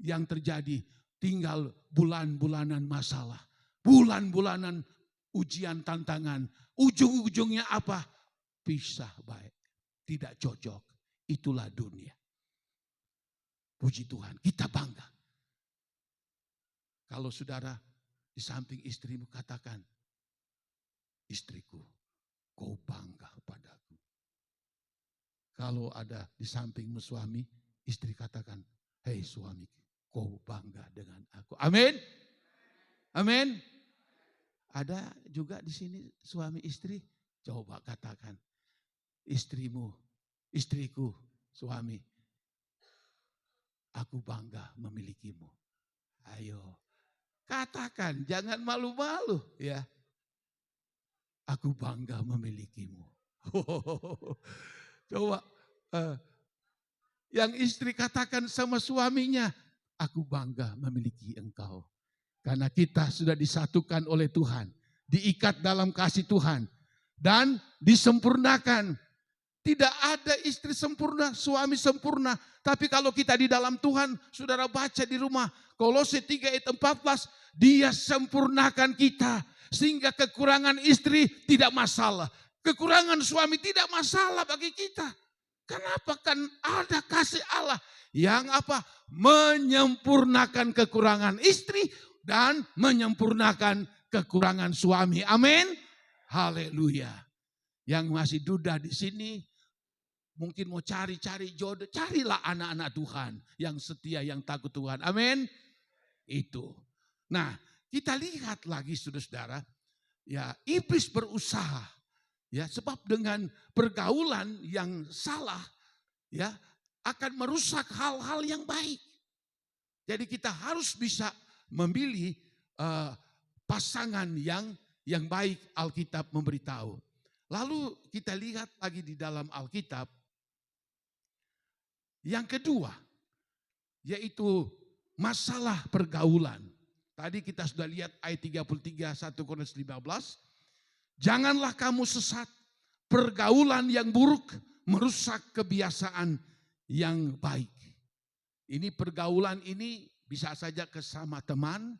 yang terjadi tinggal bulan-bulanan masalah. Bulan-bulanan ujian tantangan. Ujung-ujungnya apa? Pisah baik. Tidak cocok. Itulah dunia. Puji Tuhan. Kita bangga. Kalau saudara di samping istrimu katakan, istriku, kau bangga padaku. Kalau ada di sampingmu suami, istri katakan, hei suamiku, kau bangga dengan aku. Amin. Amin. Ada juga di sini suami istri. Coba katakan. Istrimu, istriku, suami. Aku bangga memilikimu. Ayo. Katakan, jangan malu-malu ya. Aku bangga memilikimu. Coba. Yang istri katakan sama suaminya. Aku bangga memiliki engkau. Karena kita sudah disatukan oleh Tuhan. Diikat dalam kasih Tuhan. Dan disempurnakan. Tidak ada istri sempurna, suami sempurna. Tapi kalau kita di dalam Tuhan, saudara baca di rumah, Kolose 3 ayat 14, Dia sempurnakan kita. Sehingga kekurangan istri tidak masalah. Kekurangan suami tidak masalah bagi kita. Kenapa? Kan ada kasih Allah yang apa? Menyempurnakan kekurangan istri dan menyempurnakan kekurangan suami. Amin. Haleluya. Yang masih duda di sini, mungkin mau cari-cari jodoh, carilah anak-anak Tuhan yang setia, yang takut Tuhan. Amin. Itu. Nah, kita lihat lagi saudara-saudara, ya iblis berusaha, ya sebab dengan pergaulan yang salah, ya akan merusak hal-hal yang baik. Jadi kita harus bisa memilih pasangan yang baik. Alkitab memberitahu. Lalu kita lihat lagi di dalam Alkitab. Yang kedua, yaitu masalah pergaulan. Tadi kita sudah lihat ayat 33 1 Korintus 15. Janganlah kamu sesat, pergaulan yang buruk merusak kebiasaan yang baik. Ini pergaulan ini bisa saja kesama teman,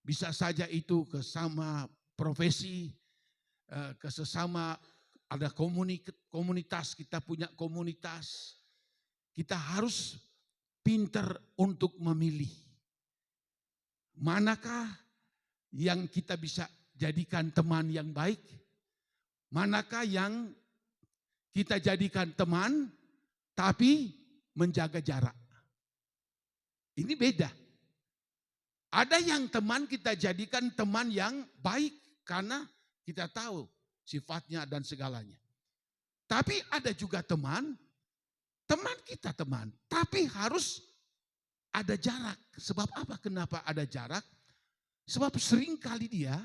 bisa saja itu kesama profesi, kesesama ada komunitas, kita punya komunitas. Kita harus pintar untuk memilih. Manakah yang kita bisa jadikan teman yang baik? Manakah yang kita jadikan teman tapi menjaga jarak? Ini beda. Ada yang teman kita jadikan teman yang baik karena kita tahu sifatnya dan segalanya. Tapi ada juga teman kita teman, tapi harus ada jarak. Sebab apa? Kenapa ada jarak? Sebab seringkali dia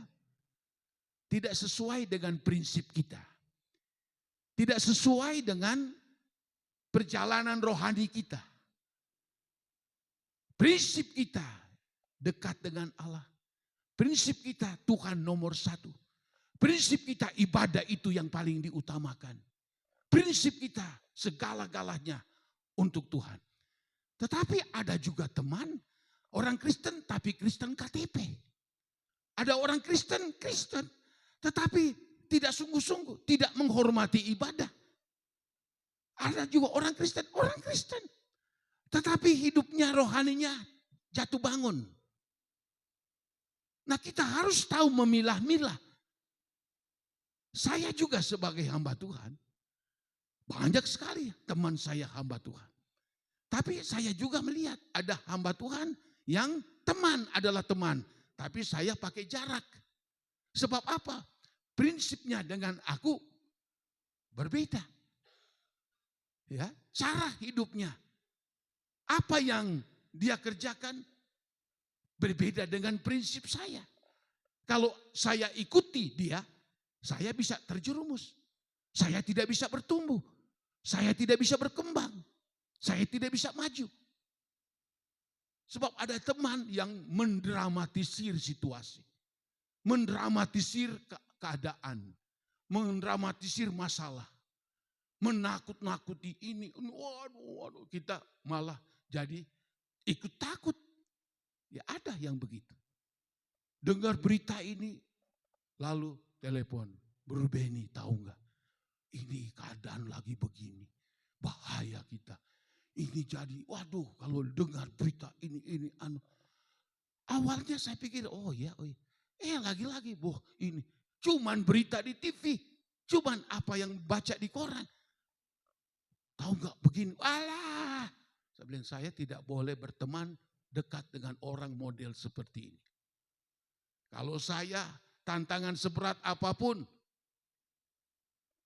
tidak sesuai dengan prinsip kita. Tidak sesuai dengan perjalanan rohani kita. Prinsip kita dekat dengan Allah. Prinsip kita Tuhan nomor 1. Prinsip kita ibadah itu yang paling diutamakan. Prinsip kita segala-galanya untuk Tuhan. Tetapi ada juga teman, orang Kristen tapi Kristen KTP. Ada orang Kristen, tetapi tidak sungguh-sungguh, tidak menghormati ibadah. Ada juga orang Kristen, tetapi hidupnya rohaninya jatuh bangun. Nah kita harus tahu memilah-milah. Saya juga sebagai hamba Tuhan, banyak sekali teman saya hamba Tuhan. Tapi saya juga melihat ada hamba Tuhan yang teman adalah teman. Tapi saya pakai jarak. Sebab apa? Prinsipnya dengan aku berbeda. Ya, cara hidupnya. Apa yang dia kerjakan berbeda dengan prinsip saya. Kalau saya ikuti dia, saya bisa terjerumus. Saya tidak bisa bertumbuh. Saya tidak bisa berkembang. Saya tidak bisa maju. Sebab ada teman yang mendramatisir situasi. Mendramatisir keadaan. Mendramatisir masalah. Menakut-nakuti ini. Waduh, kita malah jadi ikut takut. Ya ada yang begitu. Dengar berita ini, lalu telepon. Bro Benny, tahu nggak? Ini keadaan lagi begini. Bahaya kita. Ini jadi, waduh kalau dengar berita ini. Awalnya saya pikir, oh ya. Lagi-lagi, ini. Cuman berita di TV. Cuman apa yang baca di koran. Tahu nggak begini? Alah. Saya bilang, saya tidak boleh berteman dekat dengan orang model seperti ini. Kalau saya tantangan seberat apapun,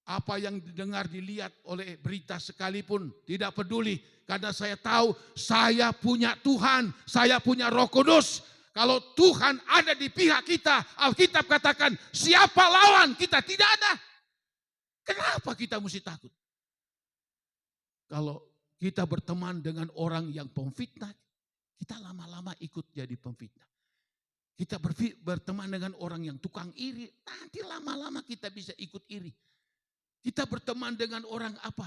apa yang didengar dilihat oleh berita sekalipun tidak peduli. Karena saya tahu saya punya Tuhan, saya punya Roh Kudus. Kalau Tuhan ada di pihak kita, Alkitab katakan siapa lawan kita? Tidak ada. Kenapa kita mesti takut? Kalau kita berteman dengan orang yang pemfitnah, kita lama-lama ikut jadi pemfitnah. Kita berteman dengan orang yang tukang iri, nanti lama-lama kita bisa ikut iri. Kita berteman dengan orang apa?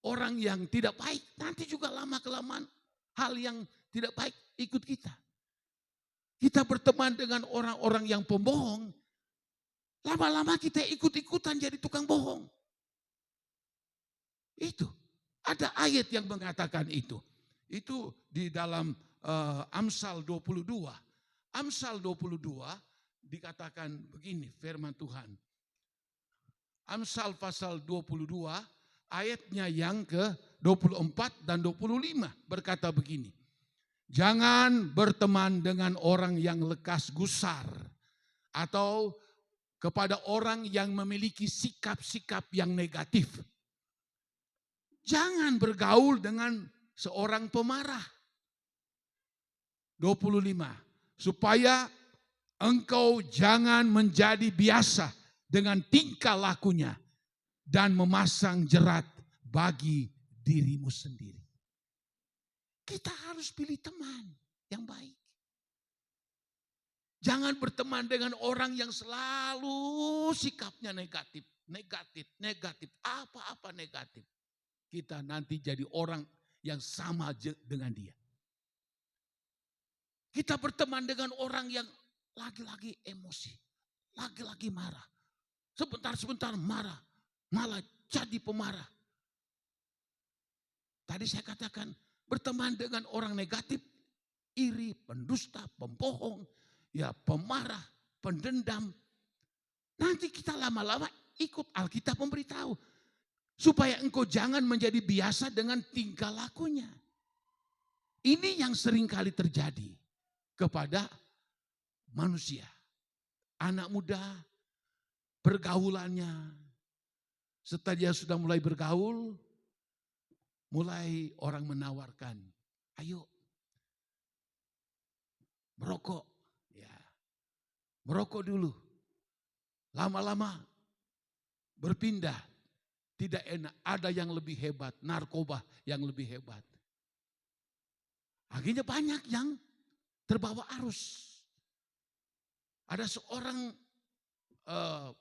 Orang yang tidak baik. Nanti juga lama-kelamaan hal yang tidak baik ikut kita. Kita berteman dengan orang-orang yang pembohong. Lama-lama kita ikut-ikutan jadi tukang bohong. Itu. Ada ayat yang mengatakan itu. Itu di dalam Amsal 22. Amsal 22 dikatakan begini firman Tuhan. Amsal pasal 22 ayatnya yang ke-24 dan 25 berkata begini. Jangan berteman dengan orang yang lekas gusar atau kepada orang yang memiliki sikap-sikap yang negatif. Jangan bergaul dengan seorang pemarah. 25. Supaya engkau jangan menjadi biasa dengan tingkah lakunya dan memasang jerat bagi dirimu sendiri. Kita harus pilih teman yang baik. Jangan berteman dengan orang yang selalu sikapnya negatif, negatif, apa-apa negatif. Kita nanti jadi orang yang sama dengan dia. Kita berteman dengan orang yang lagi-lagi emosi, lagi-lagi marah. Sebentar-sebentar marah, malah jadi pemarah. Tadi saya katakan berteman dengan orang negatif, iri, pendusta, pembohong, ya pemarah, pendendam. Nanti kita lama-lama ikut Alkitab memberitahu. Supaya engkau jangan menjadi biasa dengan tingkah lakunya. Ini yang seringkali terjadi kepada manusia. Anak muda, pergaulannya. Setelah dia sudah mulai bergaul, mulai orang menawarkan, ayo merokok. Ya, merokok dulu. Lama-lama berpindah. Tidak enak, ada yang lebih hebat, narkoba yang lebih hebat. Akhirnya banyak yang terbawa arus. Ada seorang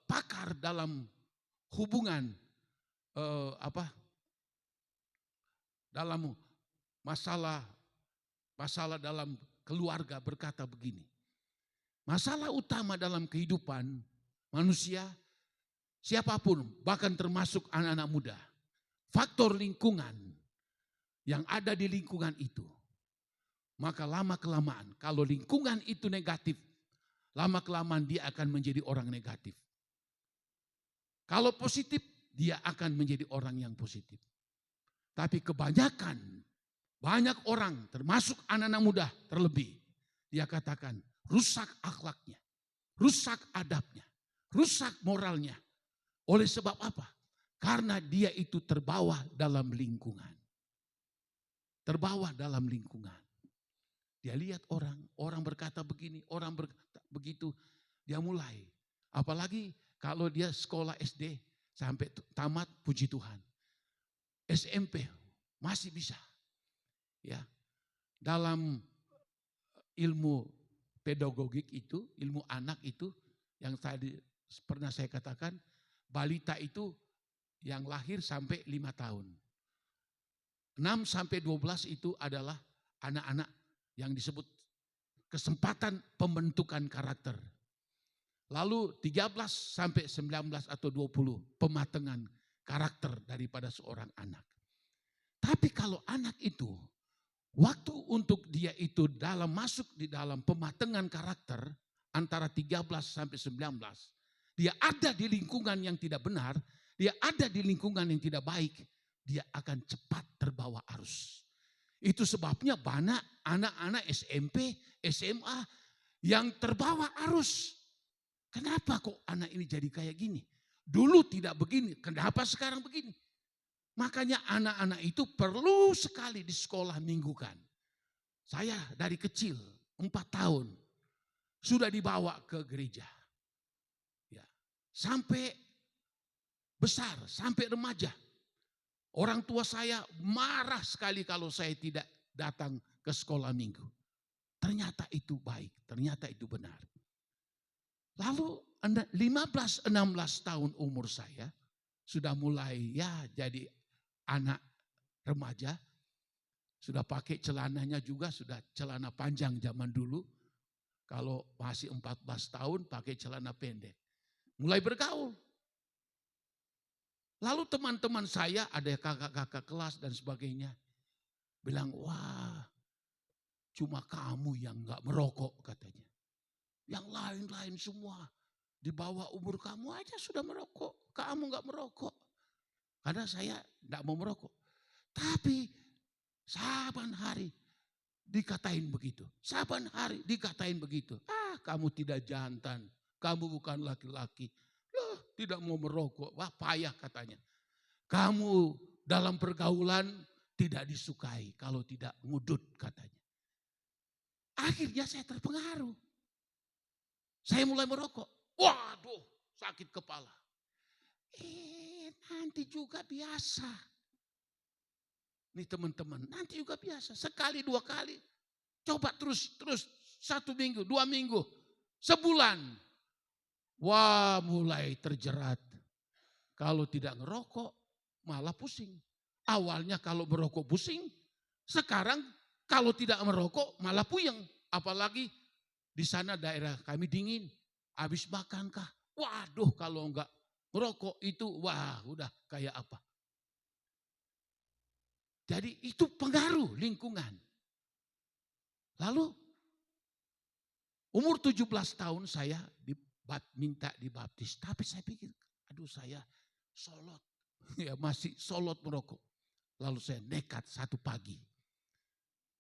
pakar dalam hubungan dalam masalah dalam keluarga berkata begini. Masalah utama dalam kehidupan manusia siapapun, bahkan termasuk anak-anak muda. Faktor lingkungan yang ada di lingkungan itu. Maka lama-kelamaan, kalau lingkungan itu negatif, lama-kelamaan dia akan menjadi orang negatif. Kalau positif, dia akan menjadi orang yang positif. Tapi kebanyakan, banyak orang, termasuk anak-anak muda terlebih, dia katakan rusak akhlaknya, rusak adabnya, rusak moralnya. Oleh sebab apa? Karena dia itu terbawa dalam lingkungan. Terbawa dalam lingkungan. Dia lihat orang berkata begini, orang berkata begitu. Dia mulai. Apalagi kalau dia sekolah SD sampai tamat, puji Tuhan. SMP masih bisa. Ya. Dalam ilmu pedagogik itu, ilmu anak itu, yang tadi pernah saya katakan, balita itu yang lahir sampai 5 tahun. 6 sampai 12 itu adalah anak-anak yang disebut kesempatan pembentukan karakter. Lalu 13 sampai 19 atau 20 pematangan karakter daripada seorang anak. Tapi kalau anak itu, waktu untuk dia itu masuk di dalam pematangan karakter antara 13 sampai 19, dia ada di lingkungan yang tidak benar, dia ada di lingkungan yang tidak baik, dia akan cepat terbawa arus. Itu sebabnya banyak anak-anak SMP, SMA yang terbawa arus. Kenapa kok anak ini jadi kayak gini? Dulu tidak begini, kenapa sekarang begini? Makanya anak-anak itu perlu sekali di sekolah minggukan. Saya dari kecil, 4 tahun, sudah dibawa ke gereja. Sampai besar, sampai remaja. Orang tua saya marah sekali kalau saya tidak datang ke sekolah minggu. Ternyata itu baik, ternyata itu benar. Lalu 15-16 tahun umur saya sudah mulai ya jadi anak remaja, sudah pakai celananya juga, sudah celana panjang zaman dulu. Kalau masih 14 tahun pakai celana pendek. Mulai bergaul. Lalu teman-teman saya, ada kakak-kakak kelas dan sebagainya, bilang, wah cuma kamu yang gak merokok katanya. Yang lain-lain semua di bawah umur kamu aja sudah merokok. Kamu gak merokok. Karena saya gak mau merokok. Tapi saban hari dikatain begitu. Saban hari dikatain begitu. Ah, kamu tidak jantan. Kamu bukan laki-laki. Loh, tidak mau merokok. Wah, payah katanya. Kamu dalam pergaulan tidak disukai kalau tidak ngudut katanya. Akhirnya saya terpengaruh. Saya mulai merokok. Waduh, sakit kepala. Nanti juga biasa. Nih teman-teman, nanti juga biasa. Sekali, dua kali. Coba terus 1 minggu, 2 minggu, sebulan. Wah, mulai terjerat. Kalau tidak ngerokok, malah pusing. Awalnya kalau merokok pusing, sekarang kalau tidak merokok malah puyeng. Apalagi di sana daerah kami dingin. Habis makan kah? Waduh, kalau enggak merokok itu, wah udah kayak apa. Jadi itu pengaruh lingkungan. Lalu umur 17 tahun saya minta dibaptis. Tapi saya pikir, aduh saya solot. Ya masih solot merokok. Lalu saya nekat satu pagi.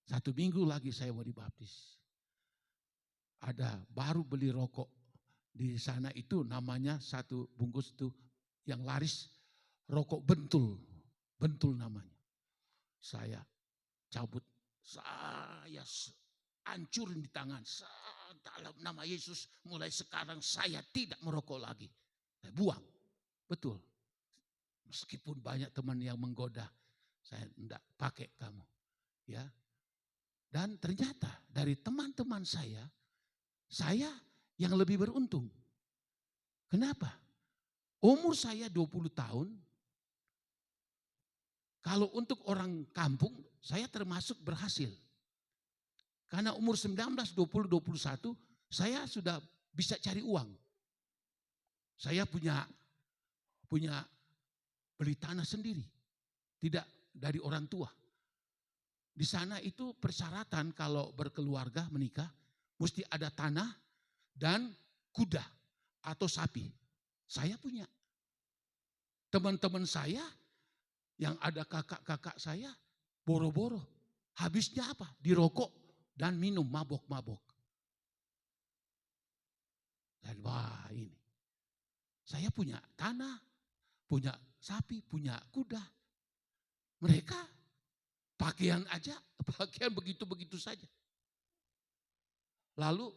1 minggu lagi saya mau dibaptis. Ada baru beli rokok. Di sana itu namanya satu bungkus itu yang laris rokok bentul. Bentul namanya. Saya cabut. Saya hancurin di tangan. Dalam nama Yesus mulai sekarang saya tidak merokok lagi. Saya buang. Betul. Meskipun banyak teman yang menggoda. Saya tidak pakai kamu. Ya. Dan ternyata dari teman-teman saya yang lebih beruntung. Kenapa? Umur saya 20 tahun, kalau untuk orang kampung saya termasuk berhasil. Karena umur 19, 20, 21 saya sudah bisa cari uang. Saya punya beli tanah sendiri. Tidak dari orang tua. Di sana itu persyaratan kalau berkeluarga menikah, mesti ada tanah dan kuda atau sapi. Saya punya. Teman-teman saya yang ada kakak-kakak saya boro-boro. Habisnya apa? Dirokok dan minum mabok-mabok. Dan wah ini. Saya punya tanah, punya sapi, punya kuda. Mereka pakaian aja, pakaian begitu-begitu saja. Lalu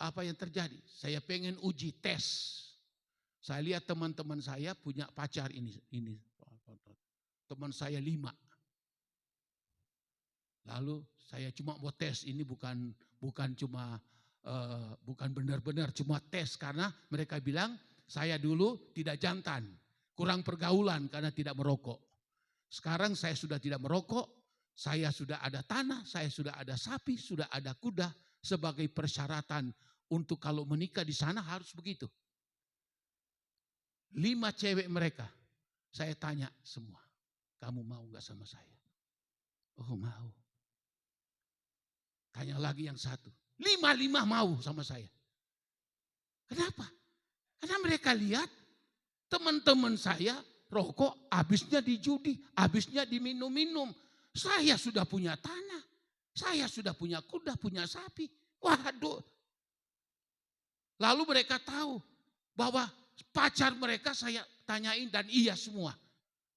apa yang terjadi? Saya pengen uji tes. Saya lihat teman-teman saya punya pacar ini. Teman saya 5. Lalu saya cuma mau tes, ini bukan benar-benar cuma tes karena mereka bilang saya dulu tidak jantan, kurang pergaulan karena tidak merokok. Sekarang saya sudah tidak merokok, saya sudah ada tanah, saya sudah ada sapi, sudah ada kuda sebagai persyaratan untuk kalau menikah di sana harus begitu. 5 cewek mereka, saya tanya semua, kamu mau gak sama saya? Oh mau. Tanya lagi yang 1, 5 mau sama saya. Kenapa? Karena mereka lihat teman-teman saya rokok habisnya di judi, habisnya di minum-minum. Saya sudah punya tanah, saya sudah punya kuda, punya sapi. Waduh. Lalu mereka tahu bahwa pacar mereka saya tanyain dan iya semua.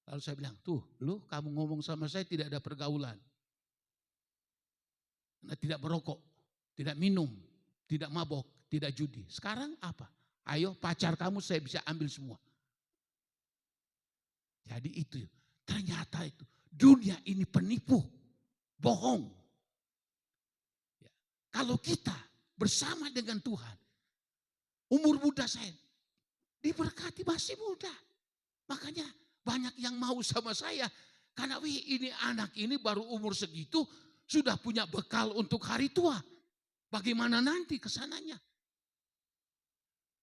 Lalu saya bilang, tuh lu kamu ngomong sama saya tidak ada pergaulan. Tidak merokok, tidak minum, tidak mabok, tidak judi. Sekarang apa? Ayo pacar kamu saya bisa ambil semua. Jadi itu, ternyata itu dunia ini penipu, bohong. Ya. Kalau kita bersama dengan Tuhan, umur muda saya diberkati masih muda. Makanya banyak yang mau sama saya. Karena ini anak ini baru umur segitu sudah punya bekal untuk hari tua. Bagaimana nanti kesananya?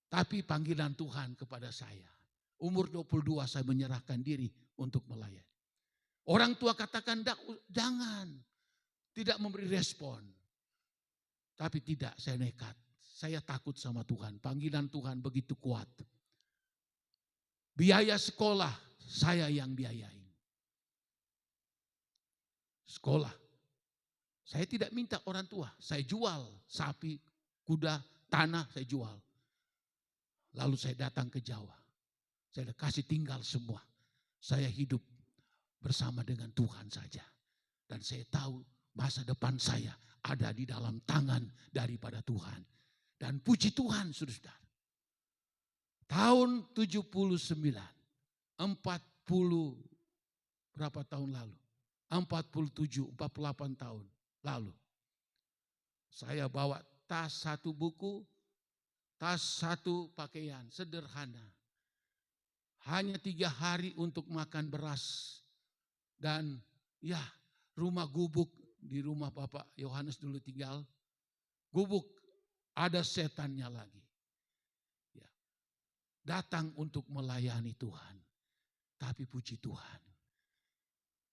Tapi panggilan Tuhan kepada saya. Umur 22 saya menyerahkan diri untuk melayani. Orang tua katakan jangan. Tidak memberi respon. Tapi tidak, saya nekat. Saya takut sama Tuhan. Panggilan Tuhan begitu kuat. Biaya sekolah saya yang biayain. Sekolah. Saya tidak minta orang tua. Saya jual sapi, kuda, tanah saya jual. Lalu saya datang ke Jawa. Saya kasih tinggal semua. Saya hidup bersama dengan Tuhan saja. Dan saya tahu masa depan saya ada di dalam tangan daripada Tuhan. Dan puji Tuhan, saudara. Tahun 79, 40 berapa tahun lalu? 47, 48 tahun lalu. Saya bawa tas satu buku, tas satu pakaian, sederhana. Hanya 3 hari untuk makan beras. Dan ya rumah gubuk, di rumah Bapak Yohanes dulu tinggal. Gubuk, ada setannya lagi. Ya. Datang untuk melayani Tuhan. Tapi puji Tuhan.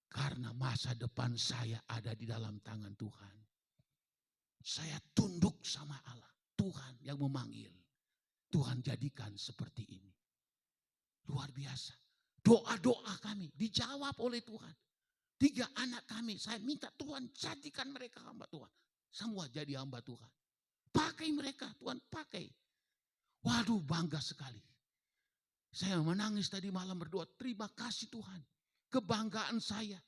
Karena masa depan saya ada di dalam tangan Tuhan. Saya tunduk sama Allah. Tuhan yang memanggil. Tuhan jadikan seperti ini. Luar biasa. Doa-doa kami dijawab oleh Tuhan. 3 anak kami, saya minta Tuhan jadikan mereka hamba Tuhan. Semua jadi hamba Tuhan. Pakai mereka, Tuhan pakai. Waduh, bangga sekali. Saya menangis tadi malam berdoa, terima kasih Tuhan. Kebanggaan saya.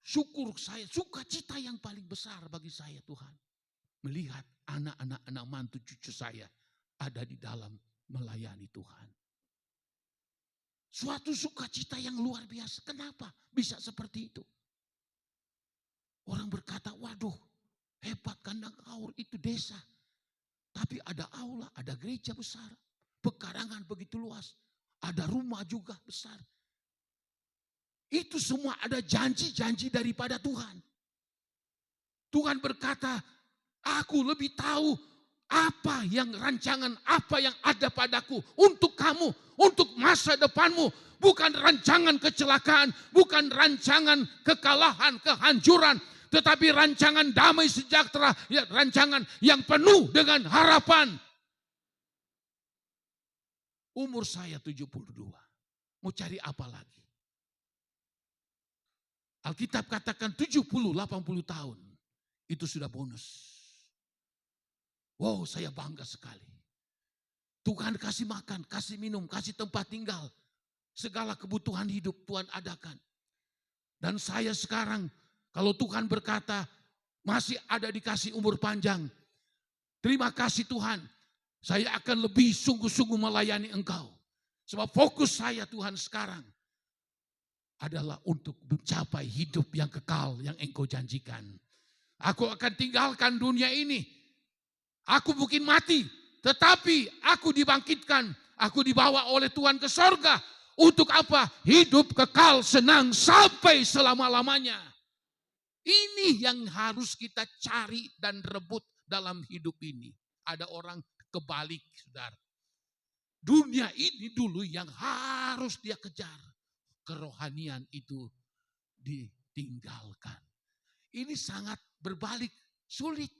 Syukur saya, sukacita yang paling besar bagi saya Tuhan. Melihat anak-anak mantu cucu saya ada di dalam melayani Tuhan. Suatu sukacita yang luar biasa. Kenapa bisa seperti itu? Orang berkata, waduh hebat Kandang Kaur itu desa. Tapi ada aula, ada gereja besar. Pekarangan begitu luas. Ada rumah juga besar. Itu semua ada janji-janji daripada Tuhan. Tuhan berkata, aku lebih tahu apa yang rancangan, apa yang ada padaku untuk kamu, untuk masa depanmu. Bukan rancangan kecelakaan, bukan rancangan kekalahan, kehancuran. Tetapi rancangan damai sejahtera, ya, rancangan yang penuh dengan harapan. Umur saya 72. Mau cari apa lagi? Alkitab katakan 70, 80 tahun. Itu sudah bonus. Wow, saya bangga sekali. Tuhan kasih makan, kasih minum, kasih tempat tinggal. Segala kebutuhan hidup Tuhan adakan. Dan saya sekarang, kalau Tuhan berkata, masih ada dikasih umur panjang. Terima kasih Tuhan. Saya akan lebih sungguh-sungguh melayani Engkau. Sebab fokus saya Tuhan sekarang adalah untuk mencapai hidup yang kekal yang Engkau janjikan. Aku akan tinggalkan dunia ini. Aku mungkin mati, tetapi aku dibangkitkan. Aku dibawa oleh Tuhan ke sorga. Untuk apa? Hidup kekal, senang sampai selama-lamanya. Ini yang harus kita cari dan rebut dalam hidup ini. Ada orang kebalik, saudara. Dunia ini dulu yang harus dia kejar. Kerohanian itu ditinggalkan. Ini sangat berbalik, sulit.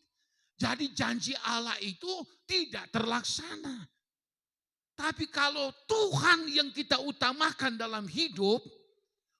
Jadi janji Allah itu tidak terlaksana. Tapi kalau Tuhan yang kita utamakan dalam hidup,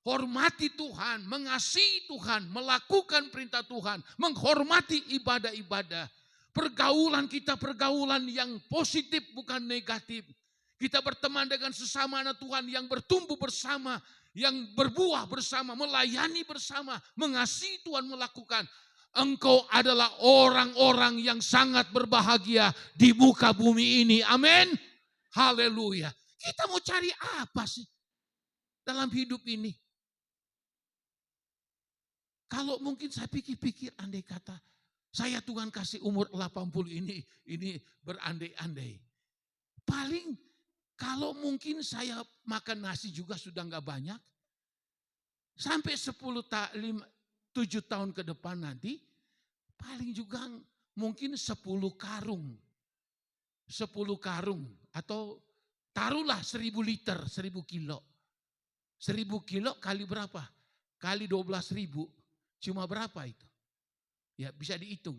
hormati Tuhan, mengasihi Tuhan, melakukan perintah Tuhan, menghormati ibadah-ibadah. Pergaulan kita pergaulan yang positif bukan negatif. Kita berteman dengan sesama anak Tuhan yang bertumbuh bersama, yang berbuah bersama, melayani bersama, mengasihi Tuhan melakukan. Engkau adalah orang-orang yang sangat berbahagia di muka bumi ini. Amin. Haleluya. Kita mau cari apa sih dalam hidup ini? Kalau mungkin saya pikir-pikir, andai kata Saya Tuhan kasih umur 80 ini berandai-andai. Paling kalau mungkin saya makan nasi juga sudah enggak banyak. Sampai 7 tahun ke depan nanti, paling juga mungkin 10 karung. 10 karung atau taruhlah 1000 liter, 1000 kilo. 1000 kilo kali berapa? Kali 12.000, cuma berapa itu? Ya bisa dihitung.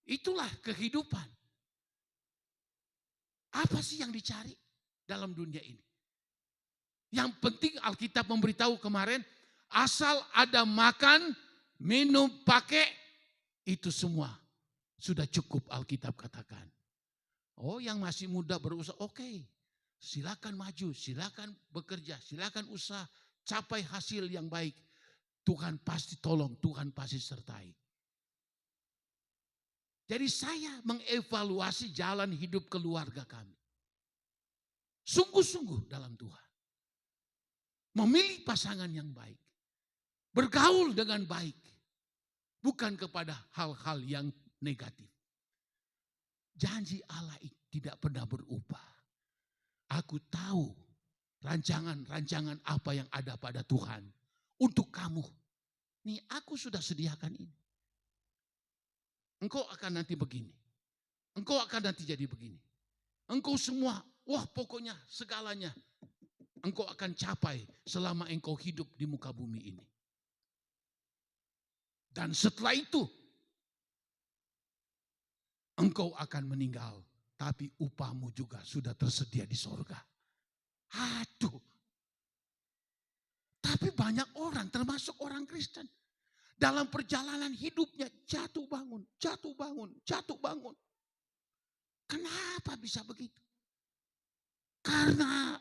Itulah kehidupan. Apa sih yang dicari dalam dunia ini? Yang penting Alkitab memberitahu kemarin, asal ada makan, minum, pakai, itu semua sudah cukup Alkitab katakan. Oh yang masih muda berusaha, oke. Silakan maju, silakan bekerja, silakan usaha, capai hasil yang baik. Tuhan pasti tolong, Tuhan pasti sertai. Jadi saya mengevaluasi jalan hidup keluarga kami. Sungguh-sungguh dalam Tuhan. Memilih pasangan yang baik. Bergaul dengan baik. Bukan kepada hal-hal yang negatif. Janji Allah tidak pernah berubah. Aku tahu rancangan-rancangan apa yang ada pada Tuhan. Untuk kamu. Nih aku sudah sediakan ini. Engkau akan nanti begini. Engkau akan nanti jadi begini. Engkau semua, wah pokoknya segalanya. Engkau akan capai selama engkau hidup di muka bumi ini. Dan setelah itu, engkau akan meninggal. Tapi upahmu juga sudah tersedia di sorga. Aduh. Tapi banyak orang, termasuk orang Kristen. Dalam perjalanan hidupnya jatuh bangun, jatuh bangun, jatuh bangun. Kenapa bisa begitu? Karena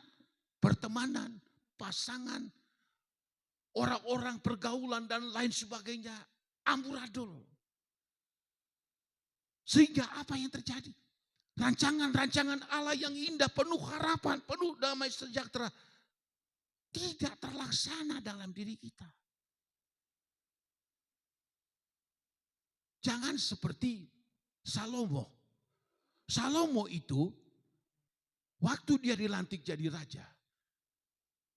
pertemanan, pasangan, orang-orang pergaulan dan lain sebagainya amburadul. Sehingga apa yang terjadi? Rancangan-rancangan Allah yang indah, penuh harapan, penuh damai sejahtera. Tidak terlaksana dalam diri kita. Jangan seperti Salomo. Salomo itu waktu dia dilantik jadi raja.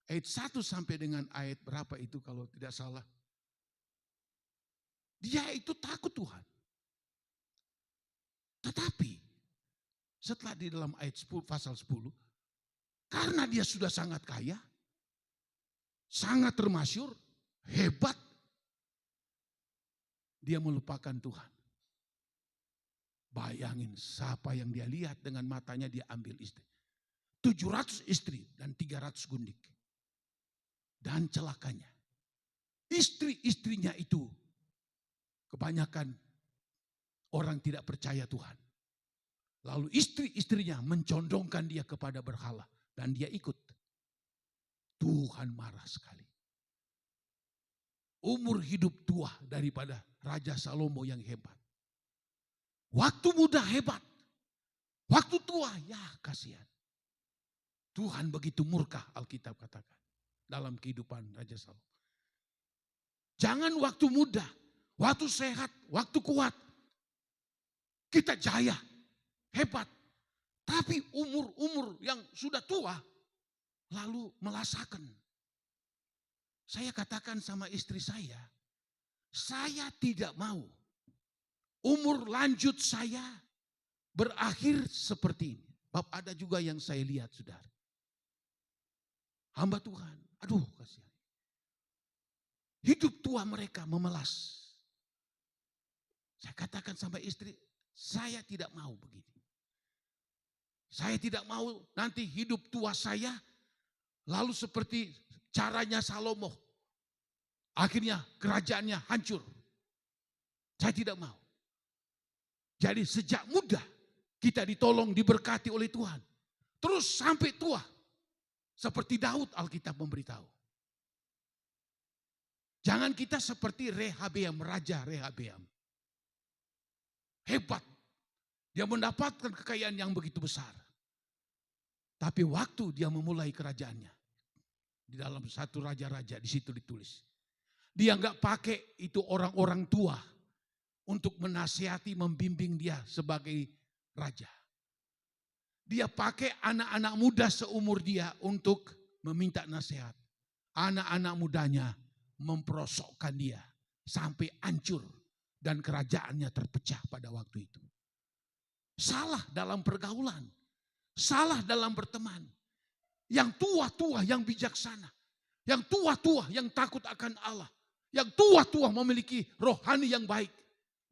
Ayat 1 sampai dengan ayat berapa itu kalau tidak salah. Dia itu takut Tuhan. Tetapi setelah di dalam ayat 10, pasal 10. Karena dia sudah sangat kaya. Sangat termasyur. Hebat. Dia melupakan Tuhan. Bayangin siapa yang dia lihat dengan matanya dia ambil istri. 700 istri dan 300 gundik. Dan celakanya. Istri-istrinya itu kebanyakan orang tidak percaya Tuhan. Lalu istri-istrinya mencondongkan dia kepada berhala. Dan dia ikut. Tuhan marah sekali. Umur hidup tua daripada Raja Salomo yang hebat. Waktu muda hebat. Waktu tua ya kasihan. Tuhan begitu murka Alkitab katakan. Dalam kehidupan Raja Salomo. Jangan waktu muda. Waktu sehat. Waktu kuat. Kita jaya. Hebat. Tapi umur-umur yang sudah tua. Lalu melasakan. Saya katakan sama istri saya tidak mau umur lanjut saya berakhir seperti ini. Bab ada juga yang saya lihat saudara. Hamba Tuhan, aduh kasihan. Hidup tua mereka memelas. Saya katakan sama istri, saya tidak mau begini. Saya tidak mau nanti hidup tua saya lalu seperti caranya Salomo. Akhirnya kerajaannya hancur. Saya tidak mau. Jadi sejak muda kita ditolong, diberkati oleh Tuhan. Terus sampai tua. Seperti Daud Alkitab memberitahu. Jangan kita seperti Rehabeam, Raja Rehabeam. Hebat. Dia mendapatkan kekayaan yang begitu besar. Tapi waktu dia memulai kerajaannya. Di dalam satu raja-raja di situ ditulis. Dia nggak pakai itu orang-orang tua untuk menasihati, membimbing dia sebagai raja. Dia pakai anak-anak muda seumur dia untuk meminta nasihat. Anak-anak mudanya memperosokkan dia sampai hancur dan kerajaannya terpecah pada waktu itu. Salah dalam pergaulan, salah dalam berteman. Yang tua-tua yang bijaksana, yang tua-tua yang takut akan Allah, yang tua-tua memiliki rohani yang baik.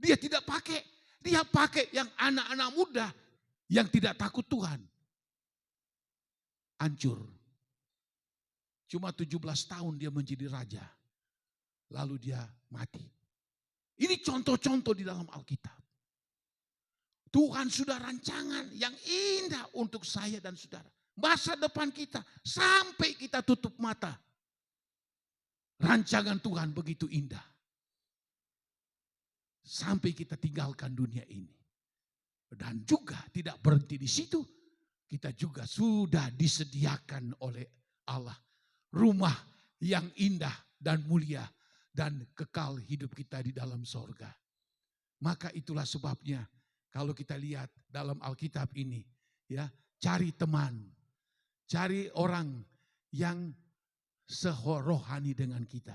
Dia tidak pakai, dia pakai yang anak-anak muda yang tidak takut Tuhan. Hancur. Cuma 17 tahun dia menjadi raja. Lalu dia mati. Ini contoh-contoh di dalam Alkitab. Tuhan sudah rancangan yang indah untuk saya dan saudara. Masa depan kita sampai kita tutup mata. Rancangan Tuhan begitu indah. Sampai kita tinggalkan dunia ini. Dan juga tidak berhenti di situ. Kita juga sudah disediakan oleh Allah. Rumah yang indah dan mulia. Dan kekal hidup kita di dalam sorga. Maka itulah sebabnya kalau kita lihat dalam Alkitab ini. Ya, cari teman. Cari orang yang serohani dengan kita.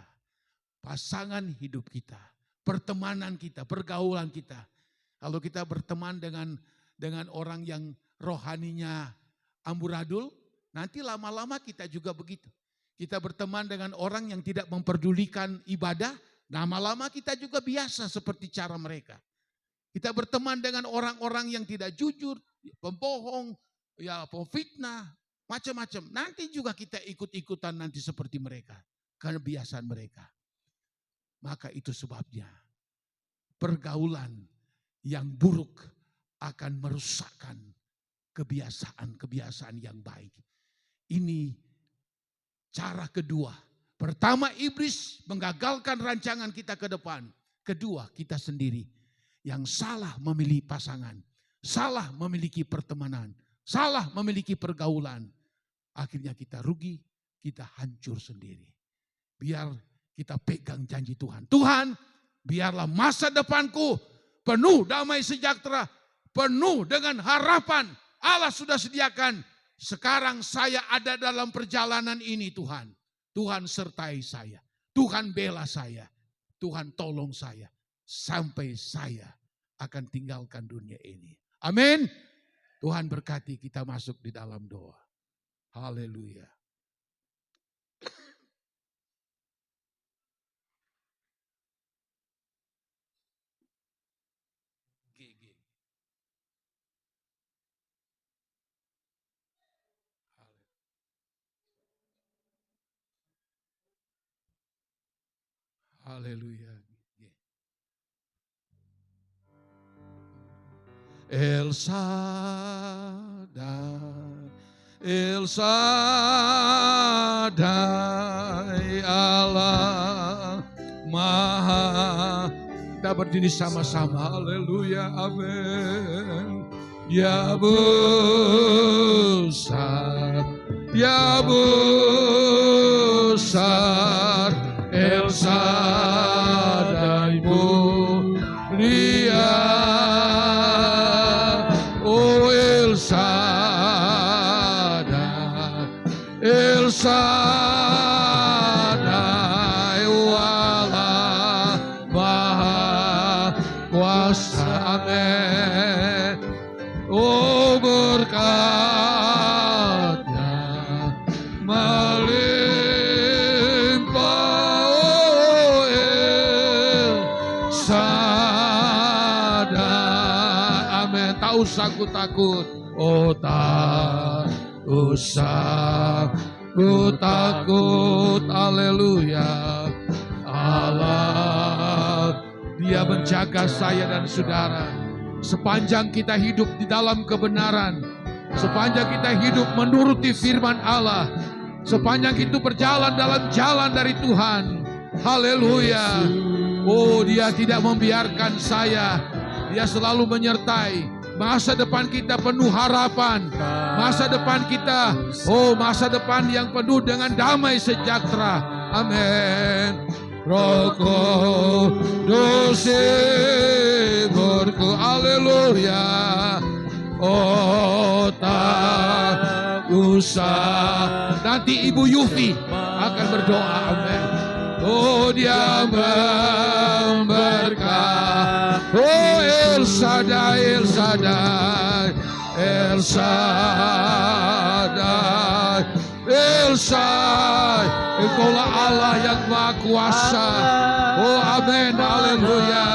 Pasangan hidup kita. Pertemanan kita, pergaulan kita. Kalau kita berteman dengan orang yang rohaninya amburadul, nanti lama-lama kita juga begitu. Kita berteman dengan orang yang tidak memperdulikan ibadah, lama-lama kita juga biasa seperti cara mereka. Kita berteman dengan orang-orang yang tidak jujur, pembohong, ya pemfitnah, macam-macam. Nanti juga kita ikut-ikutan nanti seperti mereka, kebiasaan mereka. Maka itu sebabnya pergaulan yang buruk akan merusakkan kebiasaan-kebiasaan yang baik. Ini cara kedua. Pertama, iblis menggagalkan rancangan kita ke depan. Kedua, kita sendiri yang salah memilih pasangan, salah memiliki pertemanan, salah memiliki pergaulan. Akhirnya kita rugi, kita hancur sendiri. Biar kita pegang janji Tuhan. Tuhan, biarlah masa depanku penuh damai sejahtera, penuh dengan harapan. Allah sudah sediakan. Sekarang saya ada dalam perjalanan ini Tuhan. Tuhan sertai saya. Tuhan bela saya. Tuhan tolong saya. Sampai saya akan tinggalkan dunia ini. Amin. Tuhan berkati, kita masuk di dalam doa. Haleluya. Haleluya. El Shaddai, El Shaddai, Allah Maha. Kita berdiri sama-sama. Haleluya. Amin. Ya besar, ya besar, El Shaddai mulia. Oh El Shaddai, El Shaddai, Allah Maha Kuasa. Amin. Oh berkatnya melimpah. Oh El Shaddai. Amin. Tak usah ku takut. Oh tak usah ku takut. Haleluya. Allah, Dia menjaga saya dan saudara. Sepanjang kita hidup di dalam kebenaran, sepanjang kita hidup menuruti firman Allah, sepanjang itu berjalan dalam jalan dari Tuhan. Haleluya. Oh, Dia tidak membiarkan saya. Dia selalu menyertai. Masa depan kita penuh harapan. Masa depan kita, oh masa depan yang penuh dengan damai sejahtera. Amin. Roh Kudus hiburku, haleluya. Oh tak usah. Nanti Ibu Yufi akan berdoa, amin. Oh dia memberkati. Oh El Shaddai, El Shaddai, El Shaddai, El Shaddai. Engkaulah Allah yang Maha Kuasa. Oh amin, haleluya.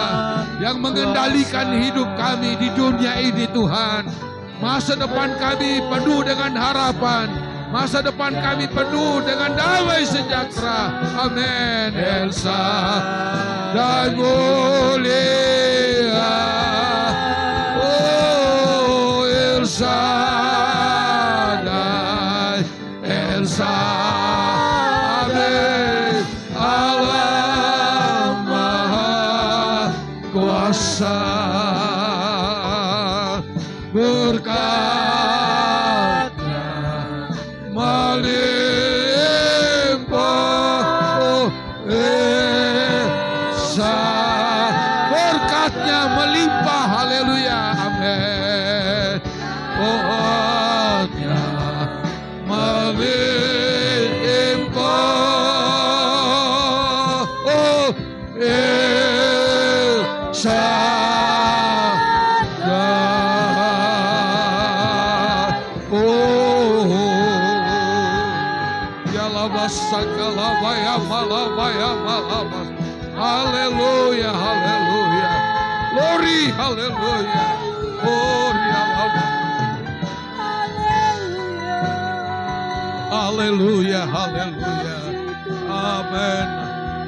Yang mengendalikan hidup kami di dunia ini Tuhan. Masa depan kami penuh dengan harapan. Masa depan kami penuh dengan damai sejahtera. Amin. El Shaddai mulia. Oh El Shaddai, El Shaddai, Allah Maha Kuasa. Berkatnya melimpah, berkatnya melimpah, haleluya, amin. Berkatnya melimpah, oh haleluya, haleluya, glory, haleluya, haleluya, haleluya, amen,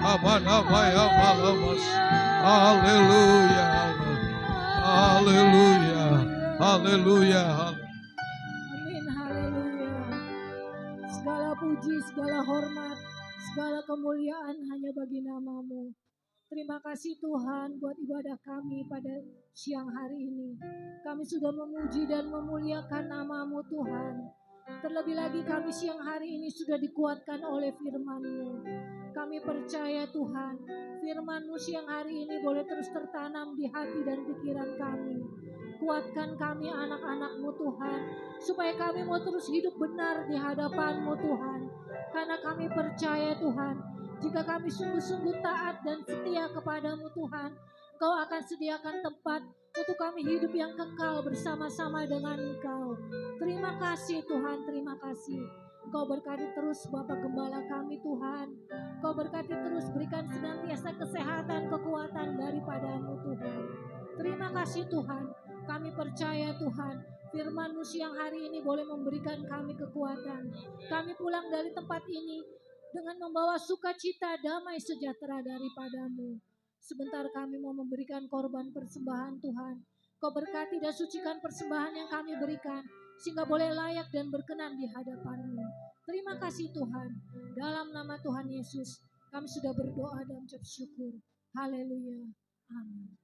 aman, haleluya, haleluya, haleluya, haleluya. Amin, haleluya. Segala puji, segala hormat, segala kemuliaan hanya bagi nama-Mu. Terima kasih Tuhan buat ibadah kami pada siang hari ini. Kami sudah memuji dan memuliakan nama-Mu Tuhan. Terlebih lagi kami siang hari ini sudah dikuatkan oleh firman-Mu. Kami percaya Tuhan, firman-Mu siang hari ini boleh terus tertanam di hati dan pikiran kami. Kuatkan kami anak-anak-Mu Tuhan, supaya kami mau terus hidup benar di hadapan-Mu Tuhan. Karena kami percaya Tuhan, jika kami sungguh-sungguh taat dan setia kepadamu Tuhan, Engkau akan sediakan tempat untuk kami hidup yang kekal bersama-sama dengan Engkau. Terima kasih Tuhan, terima kasih. Engkau berkati terus Bapak Gembala kami Tuhan. Engkau berkati terus, berikan senantiasa kesehatan, kekuatan daripadamu Tuhan. Terima kasih Tuhan, kami percaya Tuhan, firman-Mu siang hari ini boleh memberikan kami kekuatan. Kami pulang dari tempat ini dengan membawa sukacita, damai sejahtera daripadamu. Sebentar kami mau memberikan korban persembahan Tuhan. Kau berkati dan sucikan persembahan yang kami berikan, sehingga boleh layak dan berkenan di hadapan-Mu. Terima kasih Tuhan. Dalam nama Tuhan Yesus, kami sudah berdoa dan ucap syukur. Haleluya. Amin.